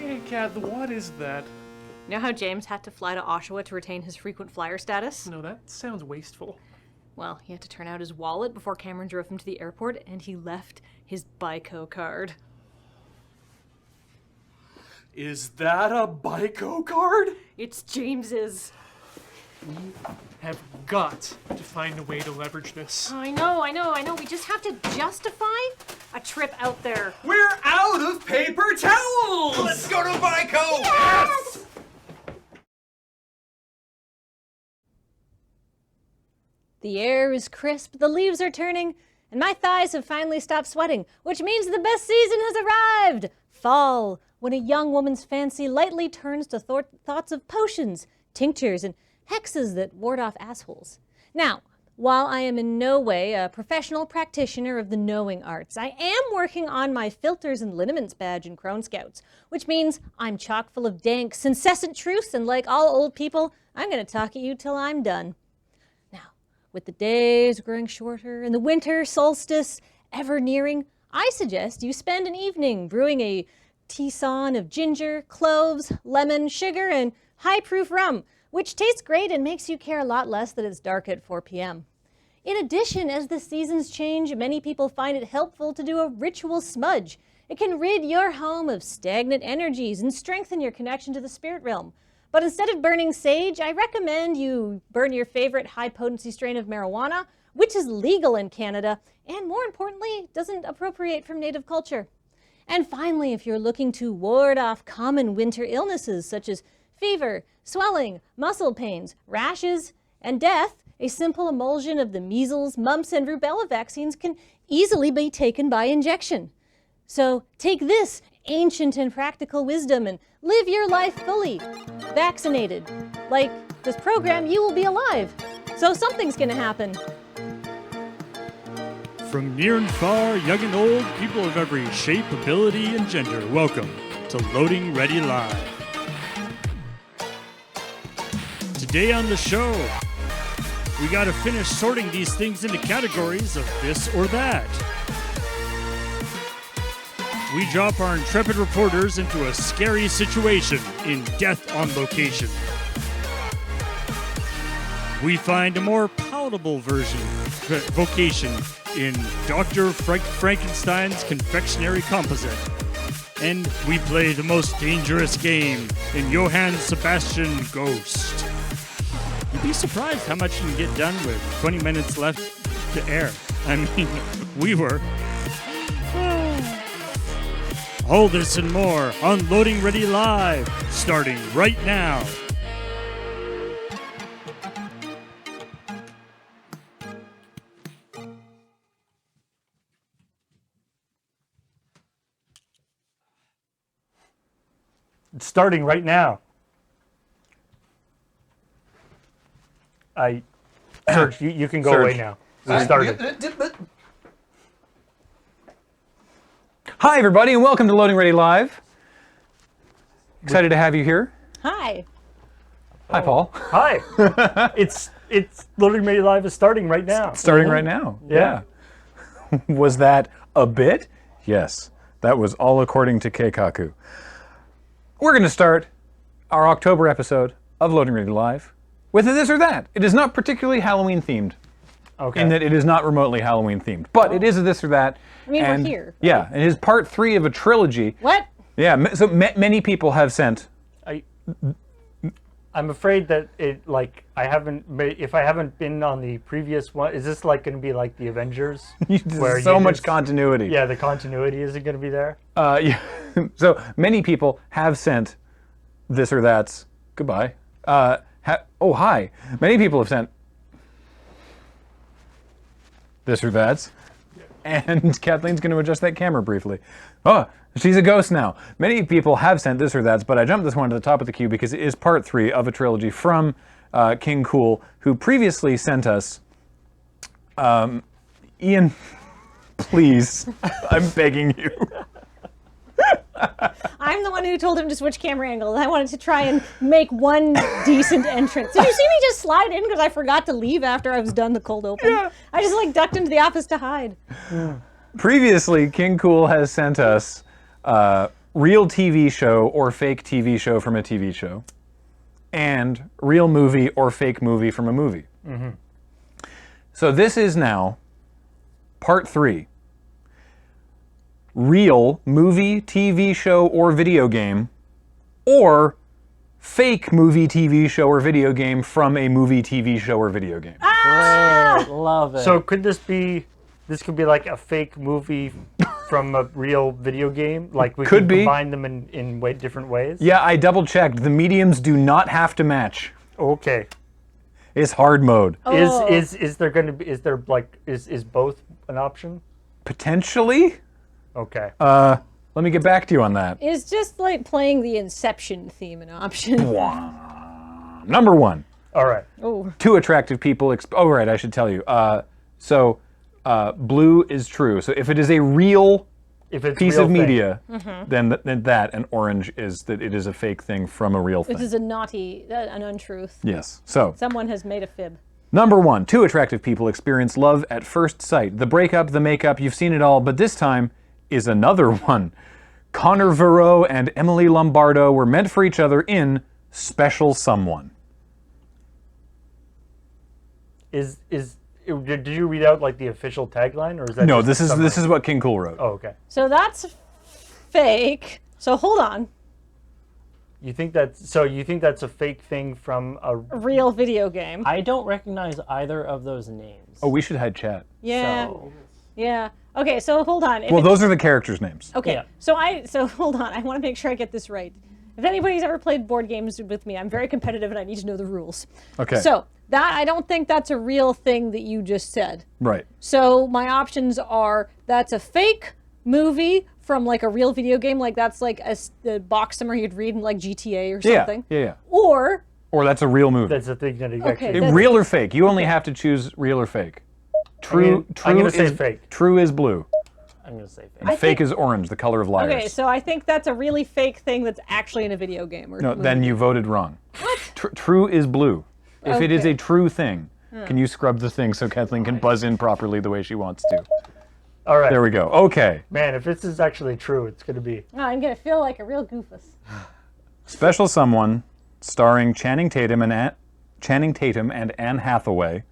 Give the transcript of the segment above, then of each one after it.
Hey, Kat, what is that? You know how James had to fly to Oshawa to retain his frequent flyer status? No, that sounds wasteful. Well, he had to turn out his wallet before Cameron drove him to the airport, and he left his BICO card. Is that a BICO card? It's James's. We have got to find a way to leverage this. I know. We just have to justify a trip out there. We're out of paper towels! Let's go to BICO! Yes! The air is crisp, the leaves are turning, and my thighs have finally stopped sweating, which means the best season has arrived! Fall, when a young woman's fancy lightly turns to thoughts of potions, tinctures, and hexes that ward off assholes. Now, while I am in no way a professional practitioner of the knowing arts, I am working on my filters and liniments badge in Crone Scouts, which means I'm chock full of dank, incessant truths, and like all old people, I'm going to talk at you till I'm done. Now, with the days growing shorter and the winter solstice ever nearing, I suggest you spend an evening brewing a tisane of ginger, cloves, lemon, sugar, and high-proof rum, which tastes great and makes you care a lot less that it's dark at 4 p.m. In addition, as the seasons change, many people find it helpful to do a ritual smudge. It can rid your home of stagnant energies and strengthen your connection to the spirit realm. But instead of burning sage, I recommend you burn your favorite high-potency strain of marijuana, which is legal in Canada, and more importantly, doesn't appropriate from native culture. And finally, if you're looking to ward off common winter illnesses such as fever, swelling, muscle pains, rashes, and death, a simple emulsion of the measles, mumps, and rubella vaccines can easily be taken by injection. So take this ancient and practical wisdom and live your life fully, vaccinated. Like this program, you will be alive. So something's gonna happen. From near and far, young and old, people of every shape, ability, and gender, welcome to Loading Ready Live. Today on the show, we gotta finish sorting these things into categories of this or that. We drop our intrepid reporters into a scary situation in Death on Location. We find a more palatable vocation in Dr. Frankstein's Confectionary Composite. And we play the most dangerous game in Johann Sebastion Goast. You'd be surprised how much you can get done with 20 minutes left to air. I mean, we were. All this and more on Loading Ready Live, starting right now. It's starting right now. Serge, you can go Serge. away now. We started. Hi, everybody, and welcome to Loading Ready Live. Excited to have you here. Hi. Hi, Paul. Hi. It's Loading Ready Live is starting right now. Starting right now. Yeah. Was that a bit? Yes. That was all according to Keikaku. We're going to start our October episode of Loading Ready Live with a this or that. It is not particularly Halloween themed. Okay. In that it is not remotely Halloween themed, but it is a this or that. I mean, we're here. Yeah, it is part 3 of a trilogy. What? Yeah, so many people have sent. I'm afraid that if I haven't been on the previous one, is this like going to be like the Avengers? There's so much continuity. Yeah, the continuity isn't going to be there. Yeah. So many people have sent this or that's. Goodbye. Oh, hi. Many people have sent this or that's. And Kathleen's going to adjust that camera briefly. Oh, she's a ghost now. Many people have sent this or that's, but I jumped this one to the top of the queue because it is part 3 of a trilogy from King Cool, who previously sent us Ian, please, I'm begging you. I'm the one who told him to switch camera angles. I wanted to try and make one decent entrance. Did you see me just slide in because I forgot to leave after I was done the cold open? Yeah. I just like ducked into the office to hide. Previously, King Cool has sent us real TV show or fake TV show from a TV show, and real movie or fake movie from a movie. So this is now part 3. Real movie, TV show, or video game, or fake movie, TV show, or video game from a movie, TV show, or video game. Great, love it. So could this be? This could be like a fake movie from a real video game. Like we Could could be. combine them in different ways. Yeah, I double checked. The mediums do not have to match. Okay. It's hard mode. Oh. Is there going to be? Is there like is both an option? Potentially. Okay. Let me get back to you on that. Is just like playing the Inception theme an option? Number 1. All right. Oh, 2 attractive people. Oh, right, I should tell you. Blue is true. So if it is a real If it's piece real of thing. media, then that, and orange is that it is a fake thing from a real this thing. is a naughty, an untruth. Yes. So, Someone has made a fib. number 1, 2 attractive people experience love at first sight. The breakup, the makeup, you've seen it all, but this time is another one. Connor Verreau and Emily Lombardo were meant for each other in Special Someone. Did you read out like the official tagline, or is that No, just a this summary? is what King Cool wrote. Oh, okay. So that's fake. So hold on. You think that's a fake thing from a? Real video game. I don't recognize either of those names. Oh, we should hide chat. Yeah. So, Yeah. Okay, so hold on. If Well, it's- those are the characters' names. Okay. Yeah. So hold on. I want to make sure I get this right. If anybody's ever played board games with me, I'm very competitive and I need to know the rules. Okay. So that I don't think that's a real thing that you just said. Right. So my options are that's a fake movie from like a real video game, like that's like the box summary you'd read in like GTA or something. Yeah. Or Or that's a real movie. That's the thing that Okay, actually. that's- Real or fake? You only have to choose real or fake. True. I'm gonna is say fake. True is blue. I'm going to say fake. And fake is orange, the color of liars. okay, so I think that's a really fake thing that's actually in a video game. Or No, movie. then you voted wrong. What? True is blue. If it is Okay. a true thing, can you scrub the thing so Kathleen can buzz in properly the way she wants to? All right. There we go. Okay. Man, if this is actually true, it's gonna be. Oh, I'm gonna feel like a real goofus. Special Someone, starring Channing Tatum and Anne Hathaway,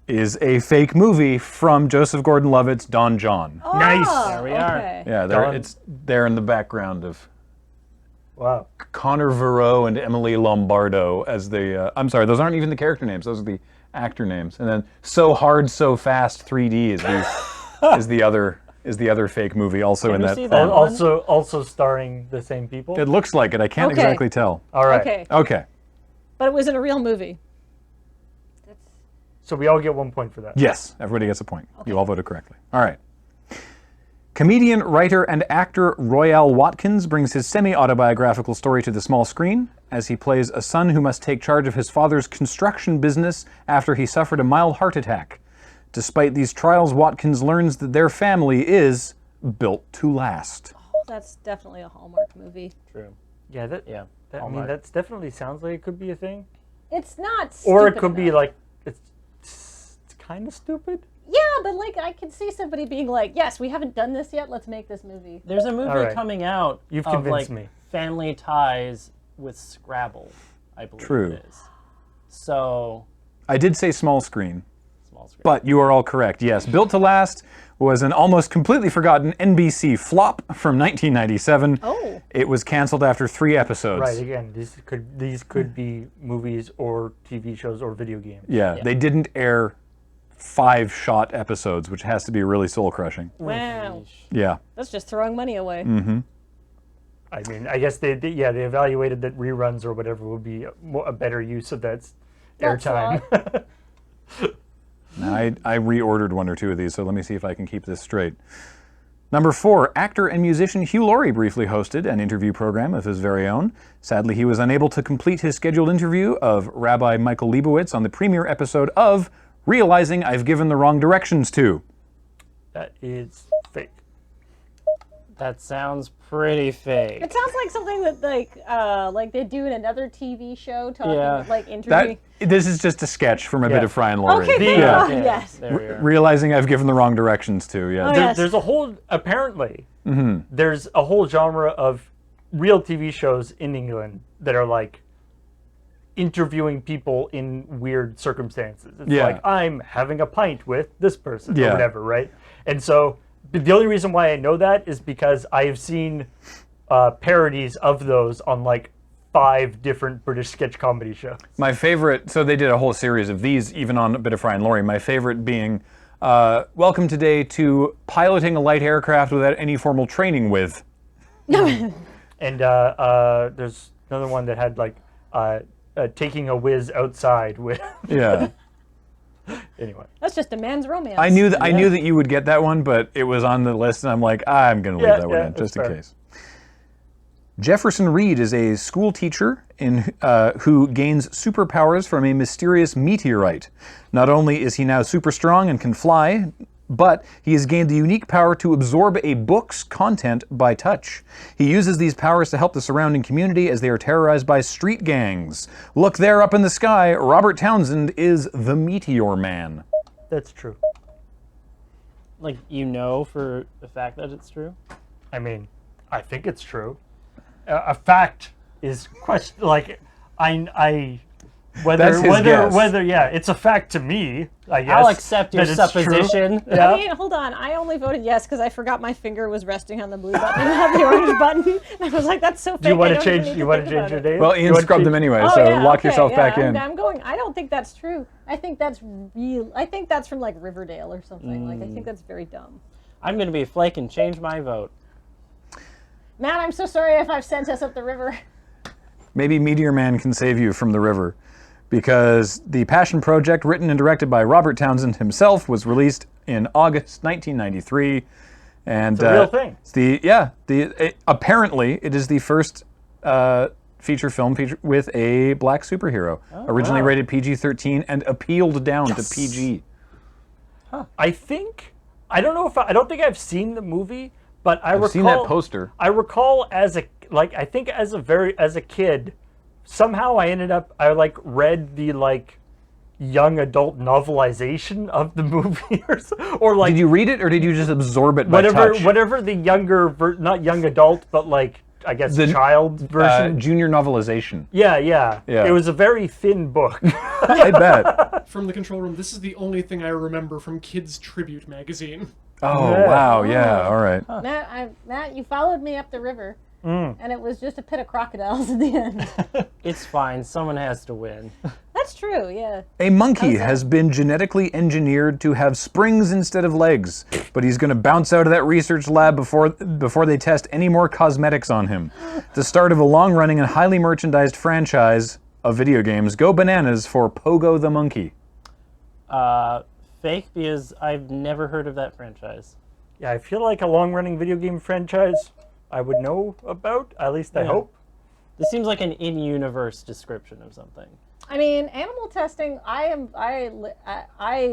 is a fake movie from Joseph Gordon-Levitt's Don John. Nice. There we are. Okay. Yeah, Don- it's there in the background of Wow. Connor Verreau and Emily Lombardo as the. I'm sorry, those aren't even the character names; those are the actor names. And then So Hard, So Fast 3D is the other fake movie, also Can in we that. see that? Also starring the same people. It looks like it. I can't Okay. exactly tell. All right. Okay, Okay. but it was in a real movie. So we all get 1 point for that. Yes, everybody gets a point. You all voted correctly. All right. Comedian, writer, and actor Royale Watkins brings his semi-autobiographical story to the small screen as he plays a son who must take charge of his father's construction business after he suffered a mild heart attack. Despite these trials, Watkins learns that their family is built to last. That's definitely a Hallmark movie. True. Yeah. That I mean, Hallmark. that's definitely sounds like it could be a thing. It's not. Or it stupid could be enough. like it's kind of stupid. Yeah, but like I could see somebody being like, "Yes, we haven't done this yet. Let's make this movie." There's a movie All right. coming out You've of convinced like me. family ties with Scrabble, I believe True. it is. So, I did say small screen, small screen. but you are all correct. Yes, Built to Last was an almost completely forgotten NBC flop from 1997. Oh. It was canceled after 3 episodes. Right. Again, these could be movies or TV shows or video games. Yeah, they didn't air 5-shot episodes, which has to be really soul-crushing. Wow, Yeah. that's just throwing money away. I mean, I guess they evaluated that reruns or whatever would be a better use of that That's airtime. Now, I reordered 1 or 2 of these, so let me see if I can keep this straight. Number 4, actor and musician Hugh Laurie briefly hosted an interview program of his very own. Sadly, he was unable to complete his scheduled interview of Rabbi Michael Leibowitz on the premiere episode of Realizing I've Given the Wrong Directions To. That is fake. That sounds pretty fake. It sounds like something that like they do in another TV show, talking Yeah. like interviewing. This is just a sketch from a bit Yeah. of Fry and Laurie. Okay, thank Yeah. God. Yes. There we are. Realizing I've given the wrong directions to, yeah. Oh, There- yes. There's a whole apparently there's a whole genre of real TV shows in England that are like interviewing people in weird circumstances. It's like, I'm having a pint with this person or whatever, right? And so the only reason why I know that is because I have seen parodies of those on like 5 different British sketch comedy shows. My favorite, so they did a whole series of these, even on A Bit of Fry and Laurie. My favorite being, welcome today to piloting a light aircraft without any formal training with. And there's another one that had like taking a whiz outside with. Yeah. Anyway. That's just a man's romance. I knew that you would get that one, but it was on the list, and I'm like, I'm going to leave that one in just in case. Jefferson Reed is a school teacher who gains superpowers from a mysterious meteorite. Not only is he now super strong and can fly, but he has gained the unique power to absorb a book's content by touch. He uses these powers to help the surrounding community as they are terrorized by street gangs. Look there up in the sky, Robert Townsend is the Meteor Man. That's true. Like, you know for the fact that it's true? I mean, I think it's true. A fact is whether it's a fact to me, I guess. I'll accept your that it's true. supposition. Yeah. I mean, hold on. I only voted yes because I forgot my finger was resting on the blue button and not the orange button. And I was like, that's so fake. Do you want to I don't change? even You need want to think change about your it. name? Well, Ian scrubbed them anyway, Oh, so yeah, lock okay, yourself yeah, back in. I'm going. I don't think that's true. I think that's real. I think that's from like Riverdale or something. Like, I think that's very dumb. I'm going to be a flake and change my vote. Matt, I'm so sorry if I've sent us up the river. Maybe Meteor Man can save you from the river, because the Passion Project, written and directed by Robert Townsend himself, was released in August 1993, and It's a real thing. Apparently it is the first feature film with a black superhero, originally rated PG-13 and appealed down to PG. I think I don't think I've seen the movie, but I've seen that poster. I recall as a kid, somehow I read the young adult novelization of the movie or like. Did you read it or did you just absorb it by touch? Whatever the younger not young adult, but I guess the child version. Junior novelization. Yeah. It was a very thin book. I bet. From the control room, this is the only thing I remember from Kids Tribute magazine. Oh, wow, yeah, all right. Matt, you followed me up the river, and it was just a pit of crocodiles at the end. It's fine. Someone has to win. That's true, yeah. A monkey has been genetically engineered to have springs instead of legs, but he's going to bounce out of that research lab before they test any more cosmetics on him. The start of a long-running and highly merchandised franchise of video games. Go bananas for Pogo the Monkey. Fake, because I've never heard of that franchise. Yeah, I feel like a long-running video game franchise I would know about, at least I hope. This seems like an in-universe description of something. I mean, animal testing, I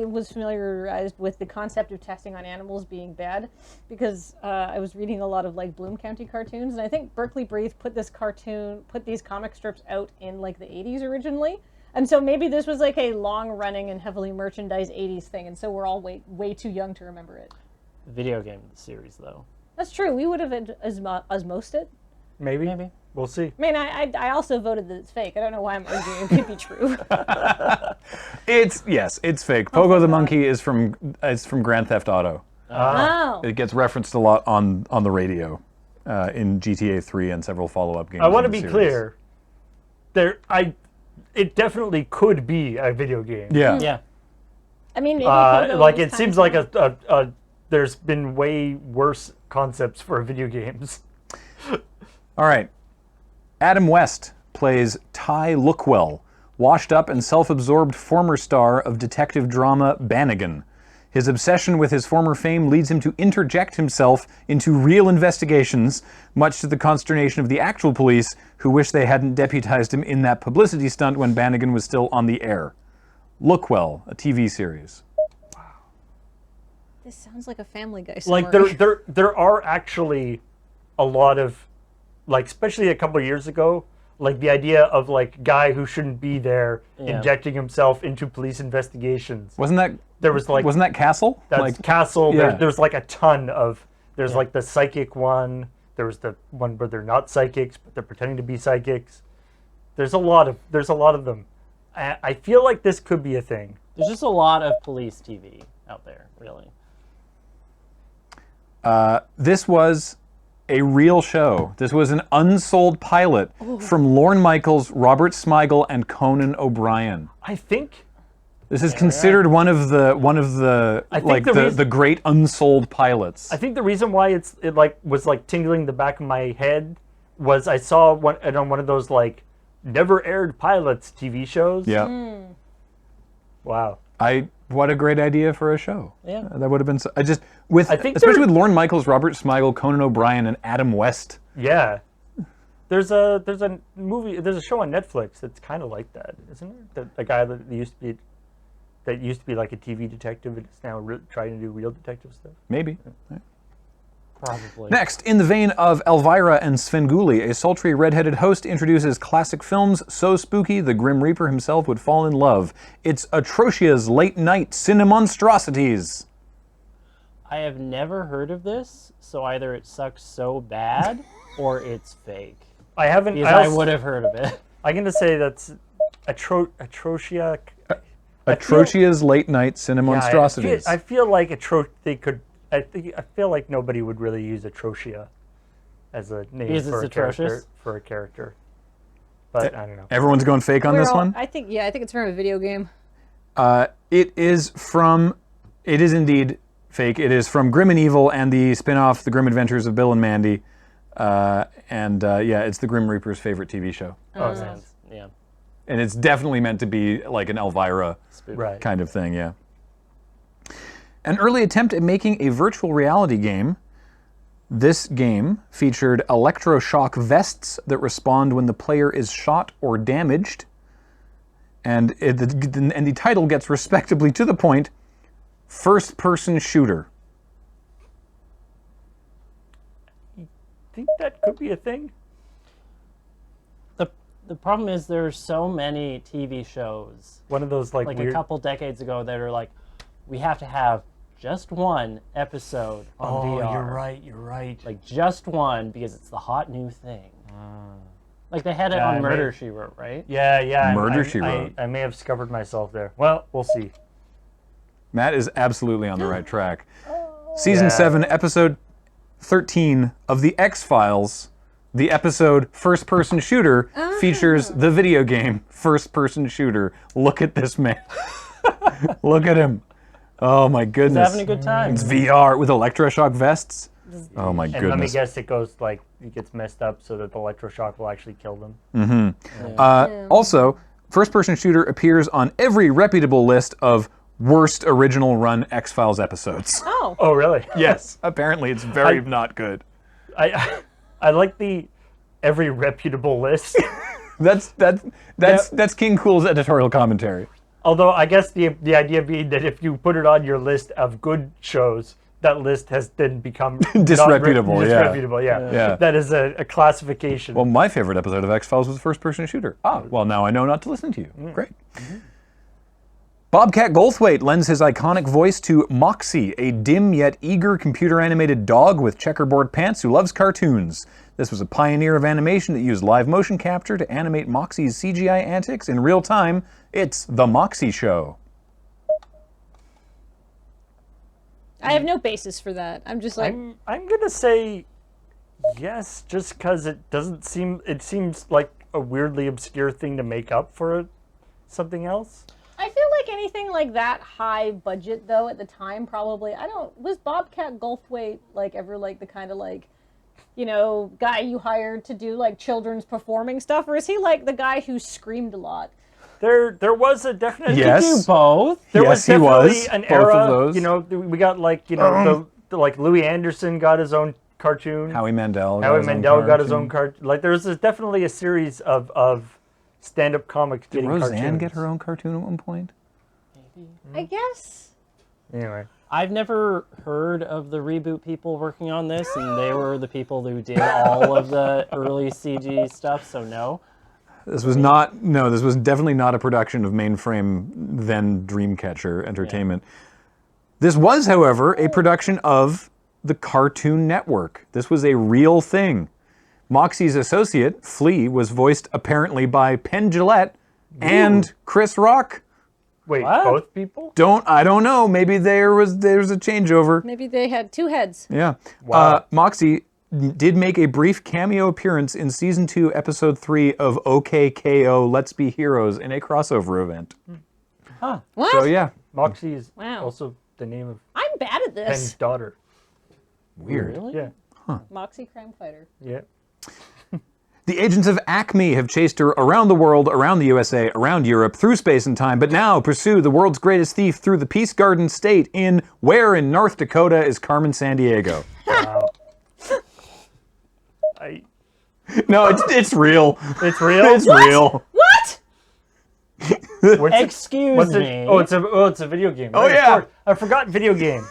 was familiarized with the concept of testing on animals being bad because I was reading a lot of Bloom County cartoons, and I think Berkeley Breathe put these comic strips out in the 80s originally. And so maybe this was a long-running and heavily merchandised 80s thing, and so we're all way too young to remember it. Video game series, though. That's true. We would have osmosed it. Maybe. We'll see. I mean, I also voted that it's fake. I don't know why I'm arguing it could be true. It's fake. Pogo the Monkey is from Grand Theft Auto. Oh. It gets referenced a lot on the radio in GTA 3 and several follow-up games. I want to be clear. It definitely could be a video game. Yeah. I mean, maybe it seems like there's been way worse concepts for video games. All right. Adam West plays Ty Lookwell, washed up and self-absorbed former star of detective drama Bannigan. His obsession with his former fame leads him to interject himself into real investigations, much to the consternation of the actual police, who wish they hadn't deputized him in that publicity stunt when Bannigan was still on the air. Lookwell, a TV series. This sounds like a Family Guy summary. There are actually a lot of, especially a couple of years ago, the idea of guy who shouldn't be there injecting himself into police investigations. Wasn't that there was wasn't that Castle? That's Castle. Yeah. There's a ton of There's like the psychic one. There was the one where they're not psychics, but they're pretending to be psychics. There's a lot of them. I feel like this could be a thing. There's just a lot of police TV out there, really. This was a real show. This was an unsold pilot from Lorne Michaels, Robert Smigel, and Conan O'Brien. I think this is considered one of the the great unsold pilots. I think the reason why it was tingling the back of my head was I saw on one of those like never aired pilots TV shows. Yeah. Wow. What a great idea for a show. Yeah. That would have been especially with Lorne Michaels, Robert Smigel, Conan O'Brien, and Adam West. Yeah. There's a show on Netflix that's kind of like that, isn't there? A guy that used to be like a TV detective and is now trying to do real detective stuff. Maybe. Yeah. Probably. Next, in the vein of Elvira and Svengoolie, a sultry red-headed host introduces classic films so spooky the Grim Reaper himself would fall in love. It's Atrocia's late-night cinemonstrosities. I have never heard of this, so either it sucks so bad or it's fake. I haven't. Because I would have heard of it. I'm going to say that's Atrocia. Atrocia's late-night cinemonstrosities. I feel like I feel like nobody would really use Atrocia as a name for a character. But I don't know. Everyone's going fake on this one? I think it's from a video game. It is indeed fake. It is from Grim and Evil and the spin-off The Grim Adventures of Bill and Mandy. It's the Grim Reaper's favorite TV show. Oh, nice. Yeah. And it's definitely meant to be like an Elvira kind of thing, yeah. An early attempt at making a virtual reality game. This game featured electroshock vests that respond when the player is shot or damaged. And the title gets respectably to the point, first-person shooter. You think that could be a thing? The problem is there's so many TV shows. One of those like weird... a couple decades ago that are like, we have to have just one episode on VR. Oh, you're right. Like just one because it's the hot new thing. Like they had it on Murder, She Wrote, right? Yeah. Murder, She Wrote. I may have discovered myself there. Well, we'll see. Matt is absolutely on the right track. Season 7, episode 13 of The X-Files, the episode First Person Shooter features the video game First Person Shooter. Look at this man. Look at him. Oh my goodness. He's having a good time. It's VR with electroshock vests. Oh my goodness. And let me guess, it gets messed up so that the electroshock will actually kill them. Mm-hmm. Also, First Person Shooter appears on every reputable list of worst original run X-Files episodes. Oh, really? Yes. Apparently it's very not good. I like the every reputable list. That's King Cool's editorial commentary. Although I guess the idea being that if you put it on your list of good shows, that list has then become disreputable. Disreputable, yeah. That is a classification. Well, my favorite episode of X-Files was First Person Shooter. Well, now I know not to listen to you. Great. Mm-hmm. Bobcat Goldthwait lends his iconic voice to Moxie, a dim yet eager computer-animated dog with checkerboard pants who loves cartoons. This was a pioneer of animation that used live motion capture to animate Moxie's CGI antics in real time. It's The Moxie Show. I have no basis for that. I'm just like... I'm going to say yes, just because it seems like a weirdly obscure thing to make up for something else. I feel like anything like that high budget though at the time probably was Bobcat Goldthwait ever the kind of guy you hired to do children's performing stuff, or is he the guy who screamed a lot? There was a definite yes. He could do both. There was definitely an era. Both of those. We got Louis Anderson got his own cartoon. Howie Mandel got his own cartoon. There was definitely a series of stand-up comics getting cartoons. Did Roseanne get her own cartoon at one point? Maybe. I guess. Anyway. I've never heard of the reboot people working on this, and they were the people who did all of the early CG stuff, so no. This was definitely not a production of Mainframe, then Dreamcatcher Entertainment. Yeah. This was, however, a production of the Cartoon Network. This was a real thing. Moxie's associate, Flea, was voiced apparently by Penn Jillette and Chris Rock. Wait, What? both people? I don't know. Maybe there's a changeover. Maybe they had two heads. Yeah. Wow. Moxie did make a brief cameo appearance in Season 2, Episode 3 of OKKO Let's Be Heroes in a crossover event. What? So, yeah. Moxie is Wow. also the name of I'm bad at Penn's this. daughter. Weird. Really? Yeah. Moxie crime fighter. Yeah. The agents of Acme have chased her around the world, around the USA, around Europe, through space and time, but now pursue the world's greatest thief through the Peace Garden State where in North Dakota is Carmen Sandiego? Wow. No, it's real. It's real? It's real. What? Excuse me. It's a video game. Oh, Right, of yeah. course. I forgot video game.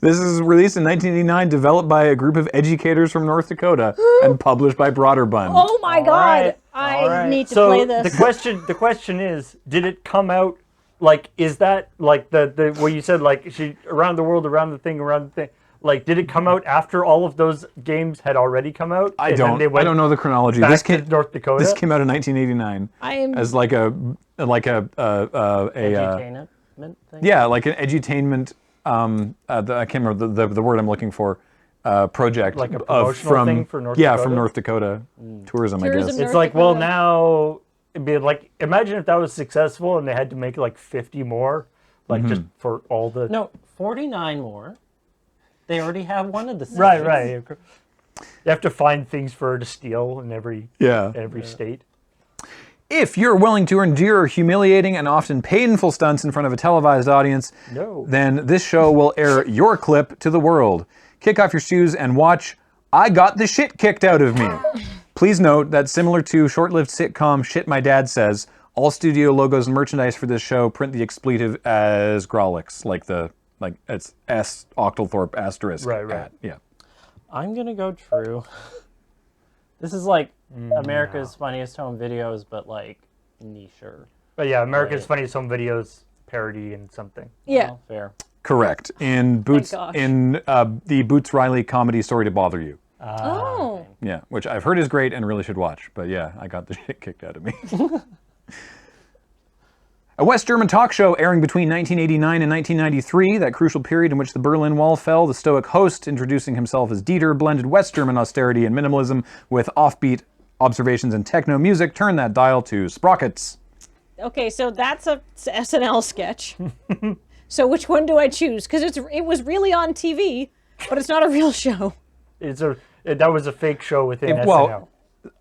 This is released in 1989, developed by a group of educators from North Dakota and published by Broderbund. Oh my God! right. I All right. need to So play this. the question is, did it come out like, is that like the where you said like she around the world, around the thing, like did it come out after all of those games had already come out? I and then don't. they went I don't know the chronology. back This to came. North Dakota. This came out in 1989 I'm as like a Edutainment thing? yeah, like an edutainment. I can't remember the word I'm looking for. Project Like a of- promotional from thing for North yeah Dakota? from North Dakota tourism, I Tourism guess. North It's like, well, Dakota. now it'd be like, imagine if that was successful and they had to make like 50 more, like just for all the. No, 49 more. They already have one of the cities. Right. You have to find things for her to steal in every Yeah. state. If you're willing to endure humiliating and often painful stunts in front of a televised audience, No. then this show will air your clip to the world. Kick off your shoes and watch I Got the Shit Kicked Out of Me. Please note that similar to short-lived sitcom Shit My Dad Says, all studio logos and merchandise for this show print the expletive as Grolix, like it's S Octothorpe asterisk. Right. at. Yeah. I'm going to go true. This is like America's Funniest Home Videos, but like nicher. But yeah, America's Right. Funniest Home Videos parody and something. yeah. Well, fair. Correct. In Boots gosh. in the Boots Riley comedy Sorry to Bother You. Oh. Yeah, which I've heard is great and really should watch. But yeah, I got the shit kicked out of me. A West German talk show airing between 1989 and 1993, that crucial period in which the Berlin Wall fell, the stoic host, introducing himself as Dieter, blended West German austerity and minimalism with offbeat observations and techno music. Turn that dial to Sprockets. Okay, so that's a SNL sketch. So which one do I choose? Because it was really on TV, but it's not a real show. That was a fake show within SNL. Well,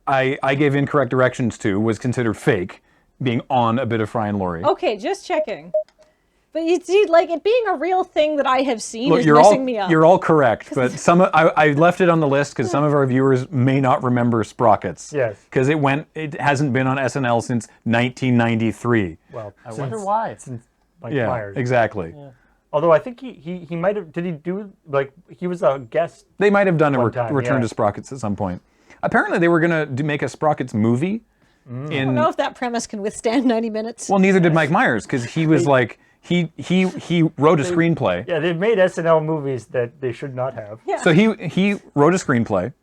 I gave incorrect directions to, was considered fake, being on a bit of Fry and Laurie. Okay, just checking. But you see, like it being a real thing that I have seen Look, is messing me up. You're all correct, but I left it on the list because some of our viewers may not remember Sprockets. Yes. Because it hasn't been on SNL since 1993. Well, I wonder why. Since Mike Yeah, Myers. exactly. Yeah. Although I think he might have. Did he do like he was a guest? They might have done a One time, Return yeah. to Sprockets at some point. Apparently, they were gonna make a Sprockets movie. I don't know if that premise can withstand 90 minutes. Well, neither did Mike Myers because he was like he wrote a screenplay. Yeah, they've made SNL movies that they should not have. Yeah. So he wrote a screenplay,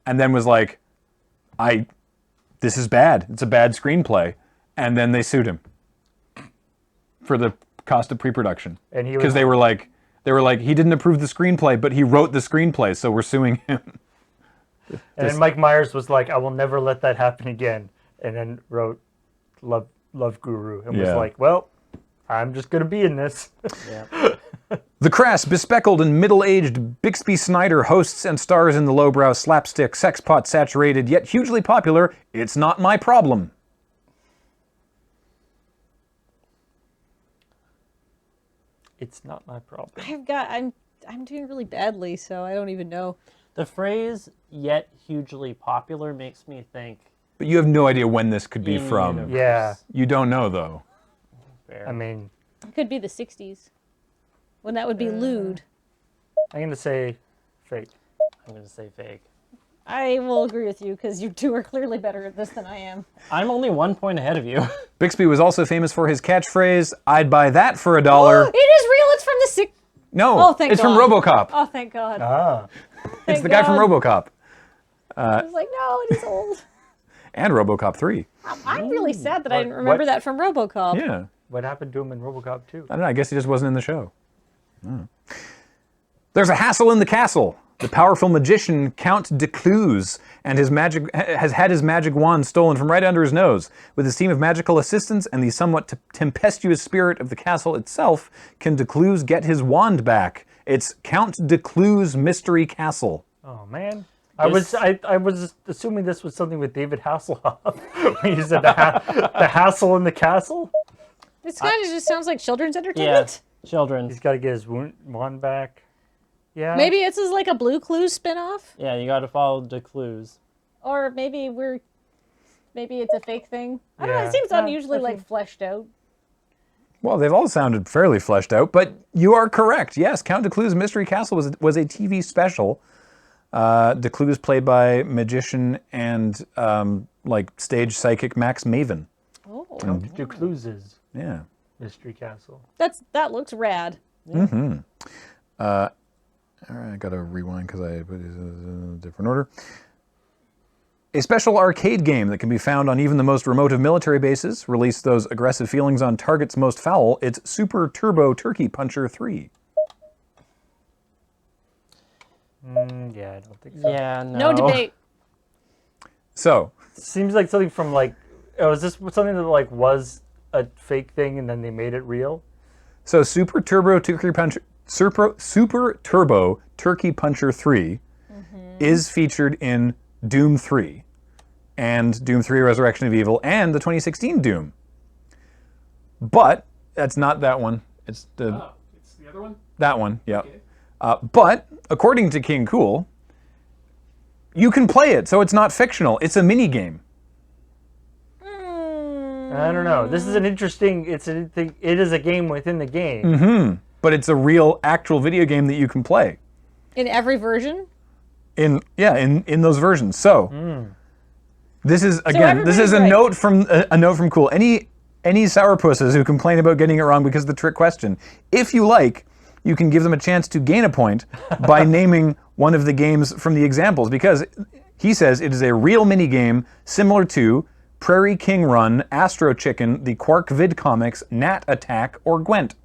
and then was like, this is bad. It's a bad screenplay, and then they sued him for the cost of pre-production. And he was- because they were like he didn't approve the screenplay, but he wrote the screenplay, so we're suing him. And then Mike Myers was like, "I will never let that happen again," and then wrote Love Guru and was Yeah. like, "Well, I'm just gonna be in this." Yeah. The crass, bespectacled, and middle-aged Bixby Snyder hosts and stars in the lowbrow slapstick, sexpot-saturated, yet hugely popular It's Not My Problem. It's not my problem. I'm doing really badly, so I don't even know. The phrase "yet hugely popular" makes me think. But you have no idea when this could be in from. universe. Yeah, You don't know, though. Fair. I mean, It could be the 60s. When that would be lewd. I'm gonna say fake. I'm going to say fake. I will agree with you because you two are clearly better at this than I am. I'm only 1 point ahead of you. Bixby was also famous for his catchphrase, "I'd buy that for $1." It is real. It's from the No, Oh, thank it's from God. RoboCop. Oh, thank God. It's Thank the guy from God. RoboCop I was like, no, it is old. and RoboCop 3. I'm really sad that I didn't What- remember what- that from RoboCop. Yeah. What happened to him in RoboCop 2? I don't know. I guess he just wasn't in the show. There's a hassle in the castle. The powerful magician Count Decluse and has had his magic wand stolen from right under his nose. With his team of magical assistants and the somewhat tempestuous spirit of the castle itself, can Decluse get his wand back? It's Count Decluse Mystery Castle. Oh man. I was assuming this was something with David Hasselhoff when you said the hassle in the castle. This kind of just sounds like children's entertainment. Yeah, children. He's got to get his wand back. Yeah. Maybe it's like a Blue Clues spinoff, Yeah, you got to follow the clues. or maybe it's a fake thing. I don't know. Yeah. It seems Yeah, unusually like fleshed out. Well, they've all sounded fairly fleshed out, but you are correct. Yes, Count Decluse Mystery Castle was a TV special. Decluse played by magician and like stage psychic Max Maven. Oh, Decluse's Yeah. Mystery Castle. that looks rad. All right, I gotta rewind because I put it in a different order. A special arcade game that can be found on even the most remote of military bases. Release those aggressive feelings on targets most foul. It's Super Turbo Turkey Puncher 3. Yeah, I don't think so. Yeah, no. No debate. So, Seems like something from like, oh, is this something that like was a fake thing and then they made it real? Super Turbo Turkey Puncher, Super Turbo Turkey Puncher 3 is featured in Doom 3 and Doom 3 Resurrection of Evil and the 2016 Doom. But that's not that one. It's It's the other one? that one. Yeah. Okay. But according to King Cool, you can play it, so it's not fictional. It's a mini game. I don't know. This is an interesting. It is a game within the game. But it's a real, actual video game that you can play. In every version. In those versions. So this is again, this is a everybody's right. note from Cool. Any sourpusses who complain about getting it wrong because of the trick question, if you like, you can give them a chance to gain a point by naming one of the games from the examples, because he says it is a real mini game similar to Prairie King Run, Astro Chicken, the Quark Vid Comics, Nat Attack, or Gwent.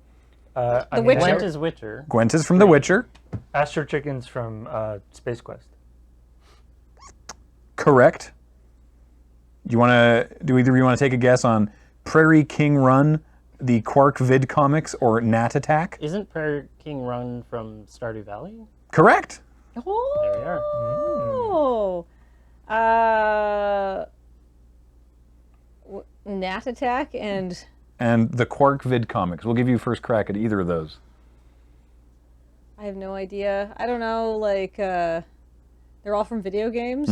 The Witcher. Gwent is Witcher. Gwent is from The Witcher. Astro Chicken's from Space Quest. Correct. Do either of you want to take a guess on Prairie King Run, the Quark Vid Comics, or Nat Attack? Isn't Prairie King Run from Stardew Valley? Correct. There we are. Oh. Nat Attack and The Quark Vid Comics. We'll give you first crack at either of those. I have no idea. I don't know. Like they're all from video games.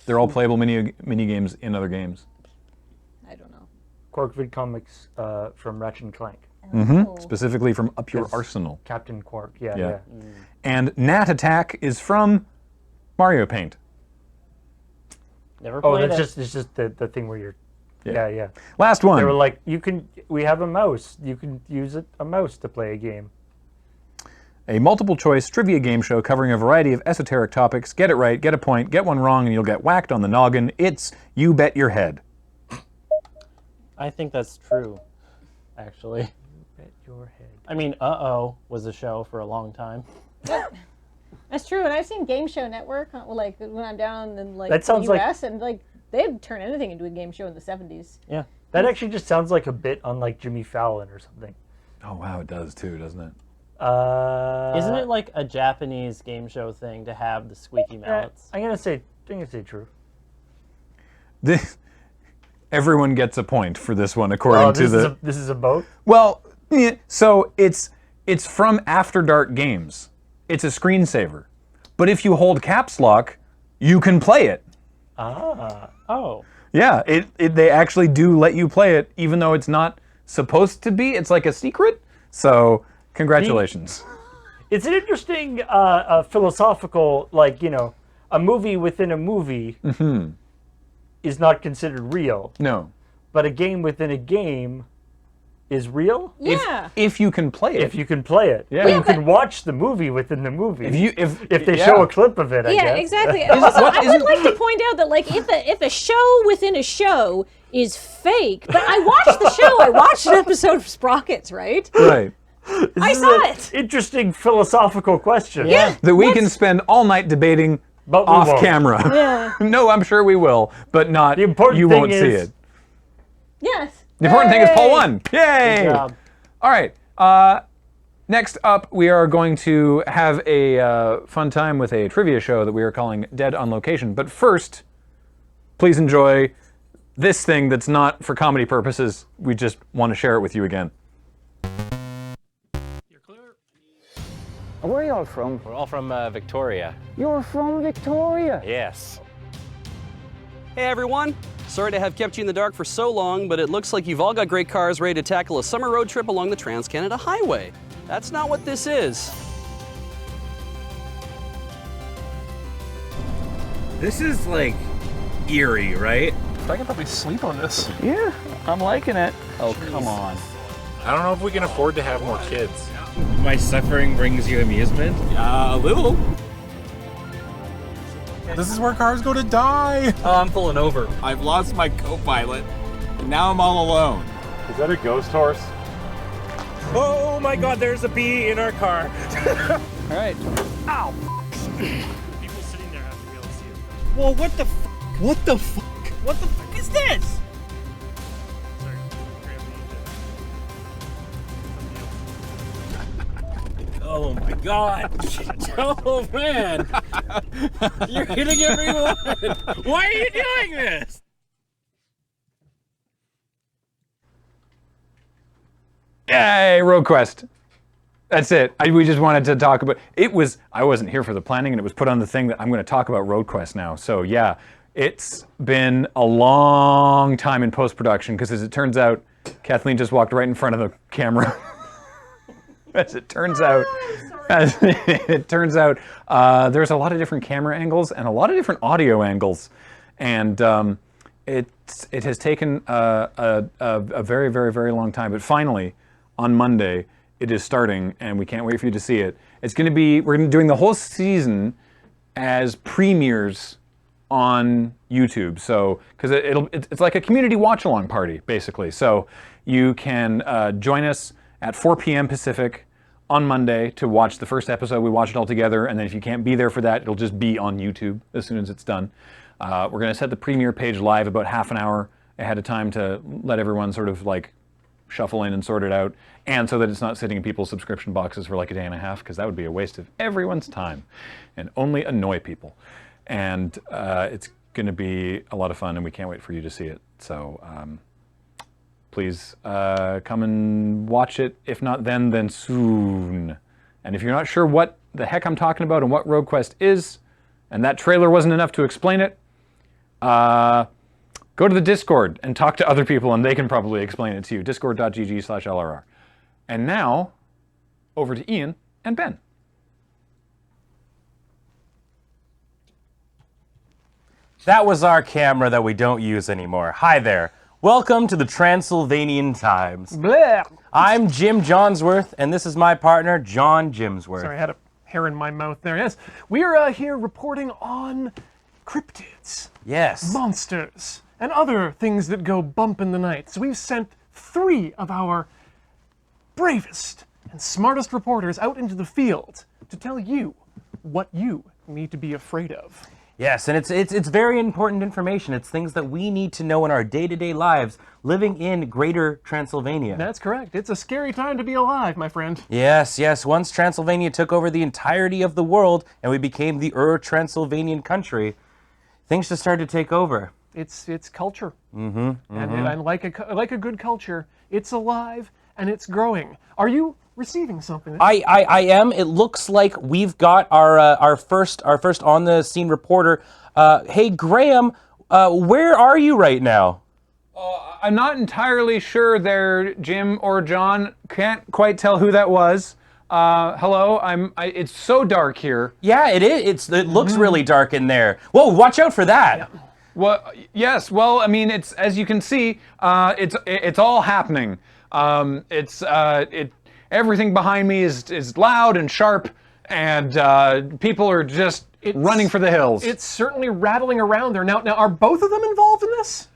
They're all playable mini games in other games. I don't know. Quark Vid Comics from Ratchet and Clank. Oh. Specifically from Up Your Yes. Arsenal. Captain Quark. Yeah. Yeah. And Nat Attack is from Mario Paint. Never Oh, played it's it. just the thing where you're. Yeah. Yeah. Last They were one. like, we have a mouse. You can use a mouse to play a game. A multiple choice trivia game show covering a variety of esoteric topics. Get it right, get a point, get one wrong, and you'll get whacked on the noggin. It's You Bet Your Head. I think that's true, actually. Bet your head. I mean, Uh-Oh was a show for a long time. That's true, and I've seen Game Show Network like when I'm down in like That sounds the like- US, and like they'd turn anything into a game show in the 70s. Yeah. That actually just sounds like a bit on like Jimmy Fallon or something. Oh, wow, it does too, doesn't it? Isn't it like a Japanese game show thing to have the squeaky mallets? I'm gonna say true. Everyone gets a point for this one, according to the. This is a boat. Well, yeah, so it's from After Dark Games. It's a screensaver, but if you hold caps lock, you can play it. Oh. Yeah, they actually do let you play it, even though it's not supposed to be. It's like a secret. So, congratulations. It's an interesting philosophical, like, a movie within a movie is not considered real, No. but a game within a game is real. Yeah. If you can play it. If you can play it. Yeah. But Yeah, you can watch the movie within the movie. If they show a clip of it, I Yeah, guess. exactly. Also, I would like to point out that, like, if a show within a show is fake, but I watched the show, I watched an episode of Sprockets, right? Right. I saw it. Interesting philosophical question. Yeah. That we can spend all night debating But we off won't. camera. Yeah. No, I'm sure we will, but not. The important you thing won't see is- it. Yes. The important thing is Paul Yay! won. Yay! Good job. All right. Next up, we are going to have a fun time with a trivia show that we are calling Dead on Location. But first, please enjoy this thing that's not for comedy purposes. We just want to share it with you again. You're clear. Where are you all from? We're all from Victoria. You're from Victoria. Yes. Hey everyone! Sorry to have kept you in the dark for so long, but it looks like you've all got great cars ready to tackle a summer road trip along the Trans-Canada Highway. That's not what this is. This is like eerie, right? I can probably sleep on this. Yeah, I'm liking it. Oh, come on. I don't know if we can afford to have more kids. My suffering brings you amusement? A little. This is where cars go to die. Oh, I'm pulling over. I've lost my co-pilot, and now I'm all alone. Is that a ghost horse? Oh my god, there's a bee in our car. All right. People sitting there have to be able to see it. Well, what the f? What the fuck? What the fuck is this? Sorry, Graham, we need to- Oh my god. Oh man. You're hitting everyone. Why are you doing this? Yay, RoadQuest. That's it. We just wanted to talk about it. I wasn't here for the planning, and it was put on the thing that I'm going to talk about RoadQuest now. So yeah, it's been a long time in post-production because, as it turns out, Kathleen just walked right in front of the camera. As it turns out, there's a lot of different camera angles and a lot of different audio angles, and it has taken a very, very, very long time. But finally, on Monday, it is starting, and we can't wait for you to see it. It's going to be, we're doing the whole season as premieres on YouTube. So, because it's like a community watch-along party, basically. So you can join us at 4 p.m. Pacific on Monday to watch the first episode. We watch it all together, and then if you can't be there for that, it'll just be on YouTube as soon as it's done. We're going to set the premiere page live about half an hour ahead of time to let everyone sort of like shuffle in and sort it out, and so that it's not sitting in people's subscription boxes for like a day and a half, because that would be a waste of everyone's time and only annoy people. And it's going to be a lot of fun, and we can't wait for you to see it. So please come and watch it. If not then soon. And if you're not sure what the heck I'm talking about and what RoadQuest is, and that trailer wasn't enough to explain it, go to the Discord and talk to other people, and they can probably explain it to you. Discord.gg/LRR. And now, over to Ian and Ben. That was our camera that we don't use anymore. Hi there. Welcome to the Transylvanian Times. I'm Jim Johnsworth, and this is my partner, John Jimsworth. Sorry, I had a hair in my mouth there. Yes, we are here reporting on cryptids, Yes. monsters, and other things that go bump in the night. So we've sent 3 of our bravest and smartest reporters out into the field to tell you what you need to be afraid of. Yes, and it's very important information. It's things that we need to know in our day-to-day lives living in Greater Transylvania. That's correct. It's a scary time to be alive, my friend. Yes, yes. Once Transylvania took over the entirety of the world and we became the Transylvanian country, things just started to take over. It's culture, and like a good culture, it's alive and it's growing. Are you receiving something? I am. It looks like we've got our first on the scene reporter. Hey Graham, where are you right now? I'm not entirely sure there, Jim or John. Can't quite tell who that was. Hello, it's so dark here. Yeah, it is. It looks really dark in there. Whoa, watch out for that. Yeah. Well, yes. Well, I mean, it's, as you can see, it's all happening. Everything behind me is loud and sharp, and people are just running for the hills. It's certainly rattling around there. Now, are both of them involved in this?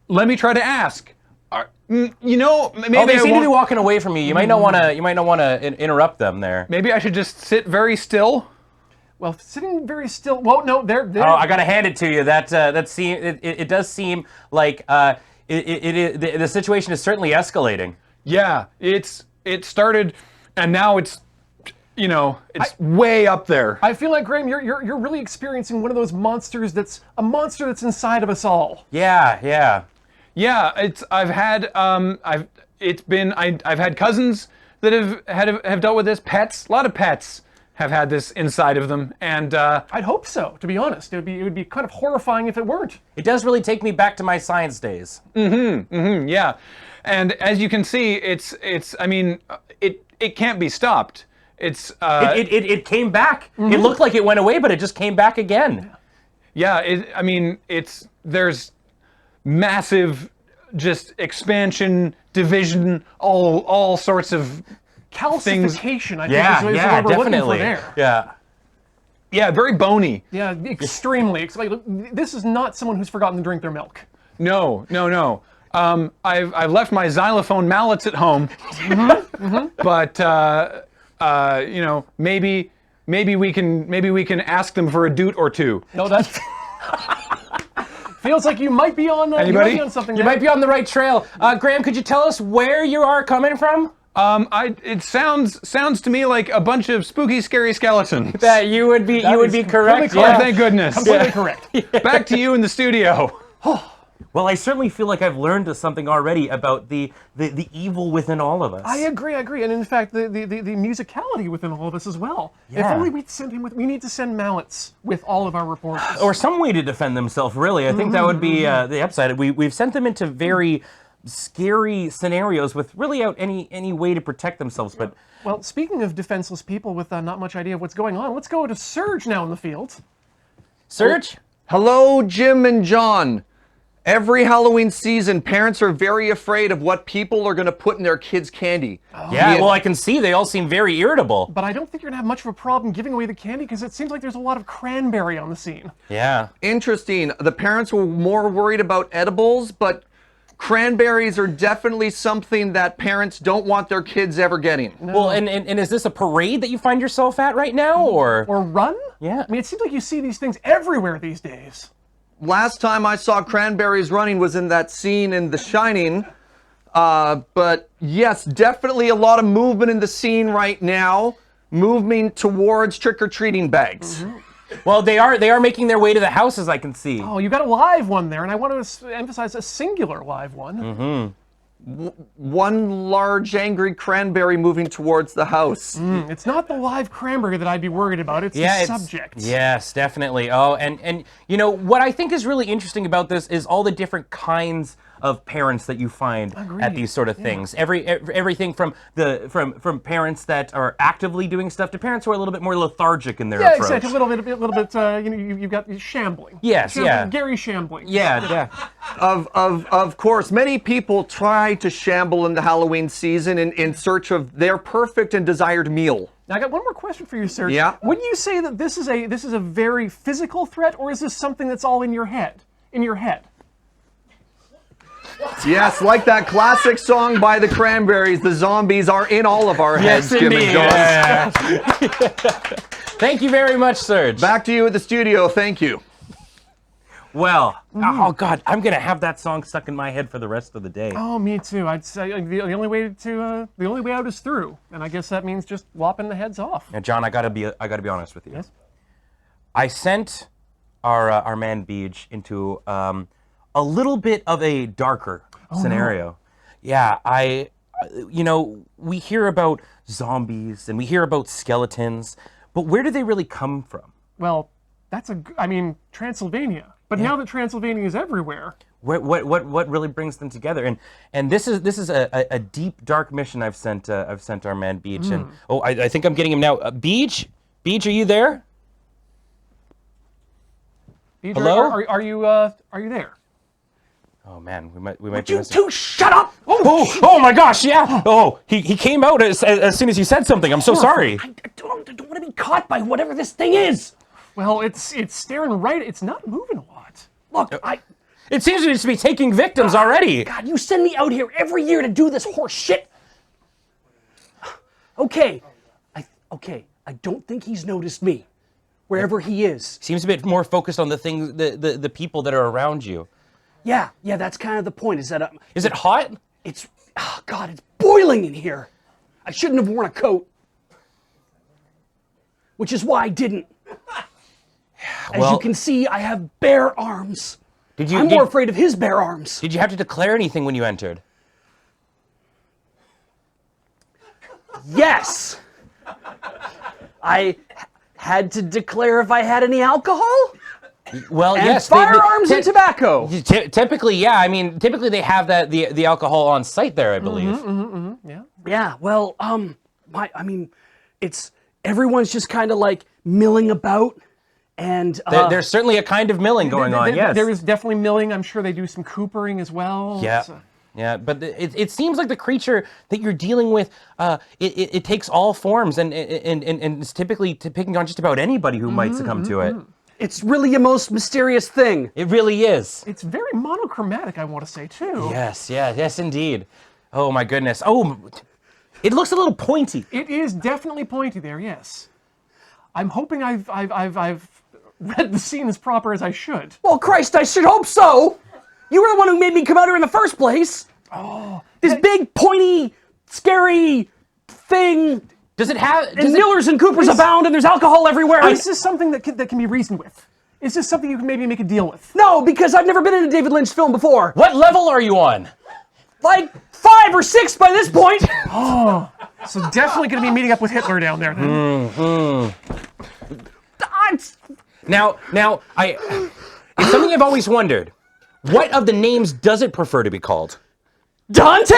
Let me try to ask. Maybe they seem to be walking away from you. You might not want to interrupt them there. Maybe I should just sit very still. Well, sitting very still. Well, no, they're. Oh, I gotta hand it to you. It does seem like the situation is certainly escalating. Yeah, it started, and now it's way up there. I feel like, Graham, you're really experiencing one of those monsters that's a monster that's inside of us all. Yeah. I've had cousins that have dealt with this. Pets, a lot of pets have had this inside of them, and I'd hope so. To be honest, it would be kind of horrifying if it weren't. It does really take me back to my science days. Yeah, and as you can see, it can't be stopped. It came back. It looked like it went away, but it just came back again. Yeah, there's massive just expansion, division, all sorts of calcification. I think yeah, is what we're definitely. looking for there. Yeah, very bony. Yeah, extremely. This is not someone who's forgotten to drink their milk. No. I've left my xylophone mallets at home, but maybe we can ask them for a doot or two. No, that's. Feels like you might be on. Anybody? You might be on something. You might be on the right trail. Graham, could you tell us where you are coming from? It sounds to me like a bunch of spooky, scary skeletons. That you would be correct. Yeah. Oh, thank goodness. Completely correct. Back to you in the studio. Well, I certainly feel like I've learned something already about the evil within all of us. I agree, and in fact, the musicality within all of us as well. Yeah. If only we'd send him with. We need to send mallets with all of our reporters. Or some way to defend themselves, really. I think that would be the upside. We've sent them into very scary scenarios without any way to protect themselves. But well, speaking of defenseless people with not much idea of what's going on, let's go to Serge now in the field. Serge? Hello, Jim and John. Every Halloween season, parents are very afraid of what people are going to put in their kids' candy. Yeah, well, I can see they all seem very irritable. But I don't think you're going to have much of a problem giving away the candy because it seems like there's a lot of cranberry on the scene. Yeah. Interesting. The parents were more worried about edibles, but cranberries are definitely something that parents don't want their kids ever getting. No. Well, and is this a parade that you find yourself at right now, or run? Yeah. I mean, it seems like you see these things everywhere these days. Last time I saw cranberries running was in that scene in The Shining. But yes, definitely a lot of movement in the scene right now, moving towards trick-or-treating bags. Well, they are making their way to the houses, I can see. Oh, you got a live one there, and I want to emphasize a singular live one. One large angry cranberry moving towards the house. It's not the live cranberry that I'd be worried about, it's the subject. Yes, definitely. Oh, and what I think is really interesting about this is all the different kinds of parents that you find at these sort of things. Everything from parents that are actively doing stuff to parents who are a little bit more lethargic in their approach. Yeah, exactly. A little bit. You've got shambling. Yes, Gary shambling. Yeah. Of course, many people try to shamble in the Halloween season in search of their perfect and desired meal. Now, I got one more question for you, Serge. Yeah. Would you say that this is a very physical threat, or is this something that's all in your head? Yes, like that classic song by the Cranberries, the zombies are in all of our heads, Jim and John. Yes. Thank you very much, Serge. Back to you at the studio, thank you. Well, oh God, I'm gonna have that song stuck in my head for the rest of the day. Oh, me too. I'd say the only way out is through, and I guess that means just lopping the heads off. Now, John, I gotta be honest with you. Yes. I sent our man Beej into a little bit of a darker scenario. No. Yeah, we hear about zombies and we hear about skeletons, but where do they really come from? Well, Transylvania. But now that Transylvania is everywhere, what really brings them together? And this is a deep dark mission I've sent our man Beej. And I think I'm getting him now. Beej, are you there? Beej, Hello? Are you there? Oh man, we might be You missing. two shut up! Oh my gosh, yeah! Oh, he came out as soon as you said something. I'm so sorry. I don't want to be caught by whatever this thing is. Well, it's staring right. It's not moving a lot. Look, It seems to be taking victims already. God, you send me out here every year to do this horse shit. Okay, I don't think he's noticed me, wherever he is. Seems a bit more focused on the things, the people that are around you. Yeah, that's kind of the point. Is that Is it hot? it's, oh God, it's boiling in here. I shouldn't have worn a coat, which is why I didn't. As you can see, I have bare arms. I'm more afraid of his bare arms. Did you have to declare anything when you entered? Yes. I had to declare if I had any alcohol. Well, And yes. firearms and tobacco. Typically, yeah. I mean, typically they have the alcohol on site there, I believe. Yeah. Yeah. Well, it's everyone's just kind of like milling about, and There's certainly a kind of milling going on. Yes. There is definitely milling. I'm sure they do some coopering as well. Yeah. So- Yeah, but it seems like the creature that you're dealing with, it takes all forms, and it's typically picking on just about anybody who might succumb to it. it's really a most mysterious thing. It really is. It's very monochromatic, I want to say, too. Yes, indeed. Oh my goodness. Oh, it looks a little pointy. It is definitely pointy there, yes. I'm hoping I've read the scene as proper as I should. Well, Christ, I should hope so. You were the one who made me come out here in the first place. Oh, this big, pointy, scary thing. Does it have? And Millers and Coopers abound, and there's alcohol everywhere. Is this something that can be reasoned with? Is this something you can maybe make a deal with? No, because I've never been in a David Lynch film before. What level are you on? Like 5 or 6 by this point. Oh, so definitely going to be meeting up with Hitler down there then. Now, it's something I've always wondered. What of the names does it prefer to be called? Dante?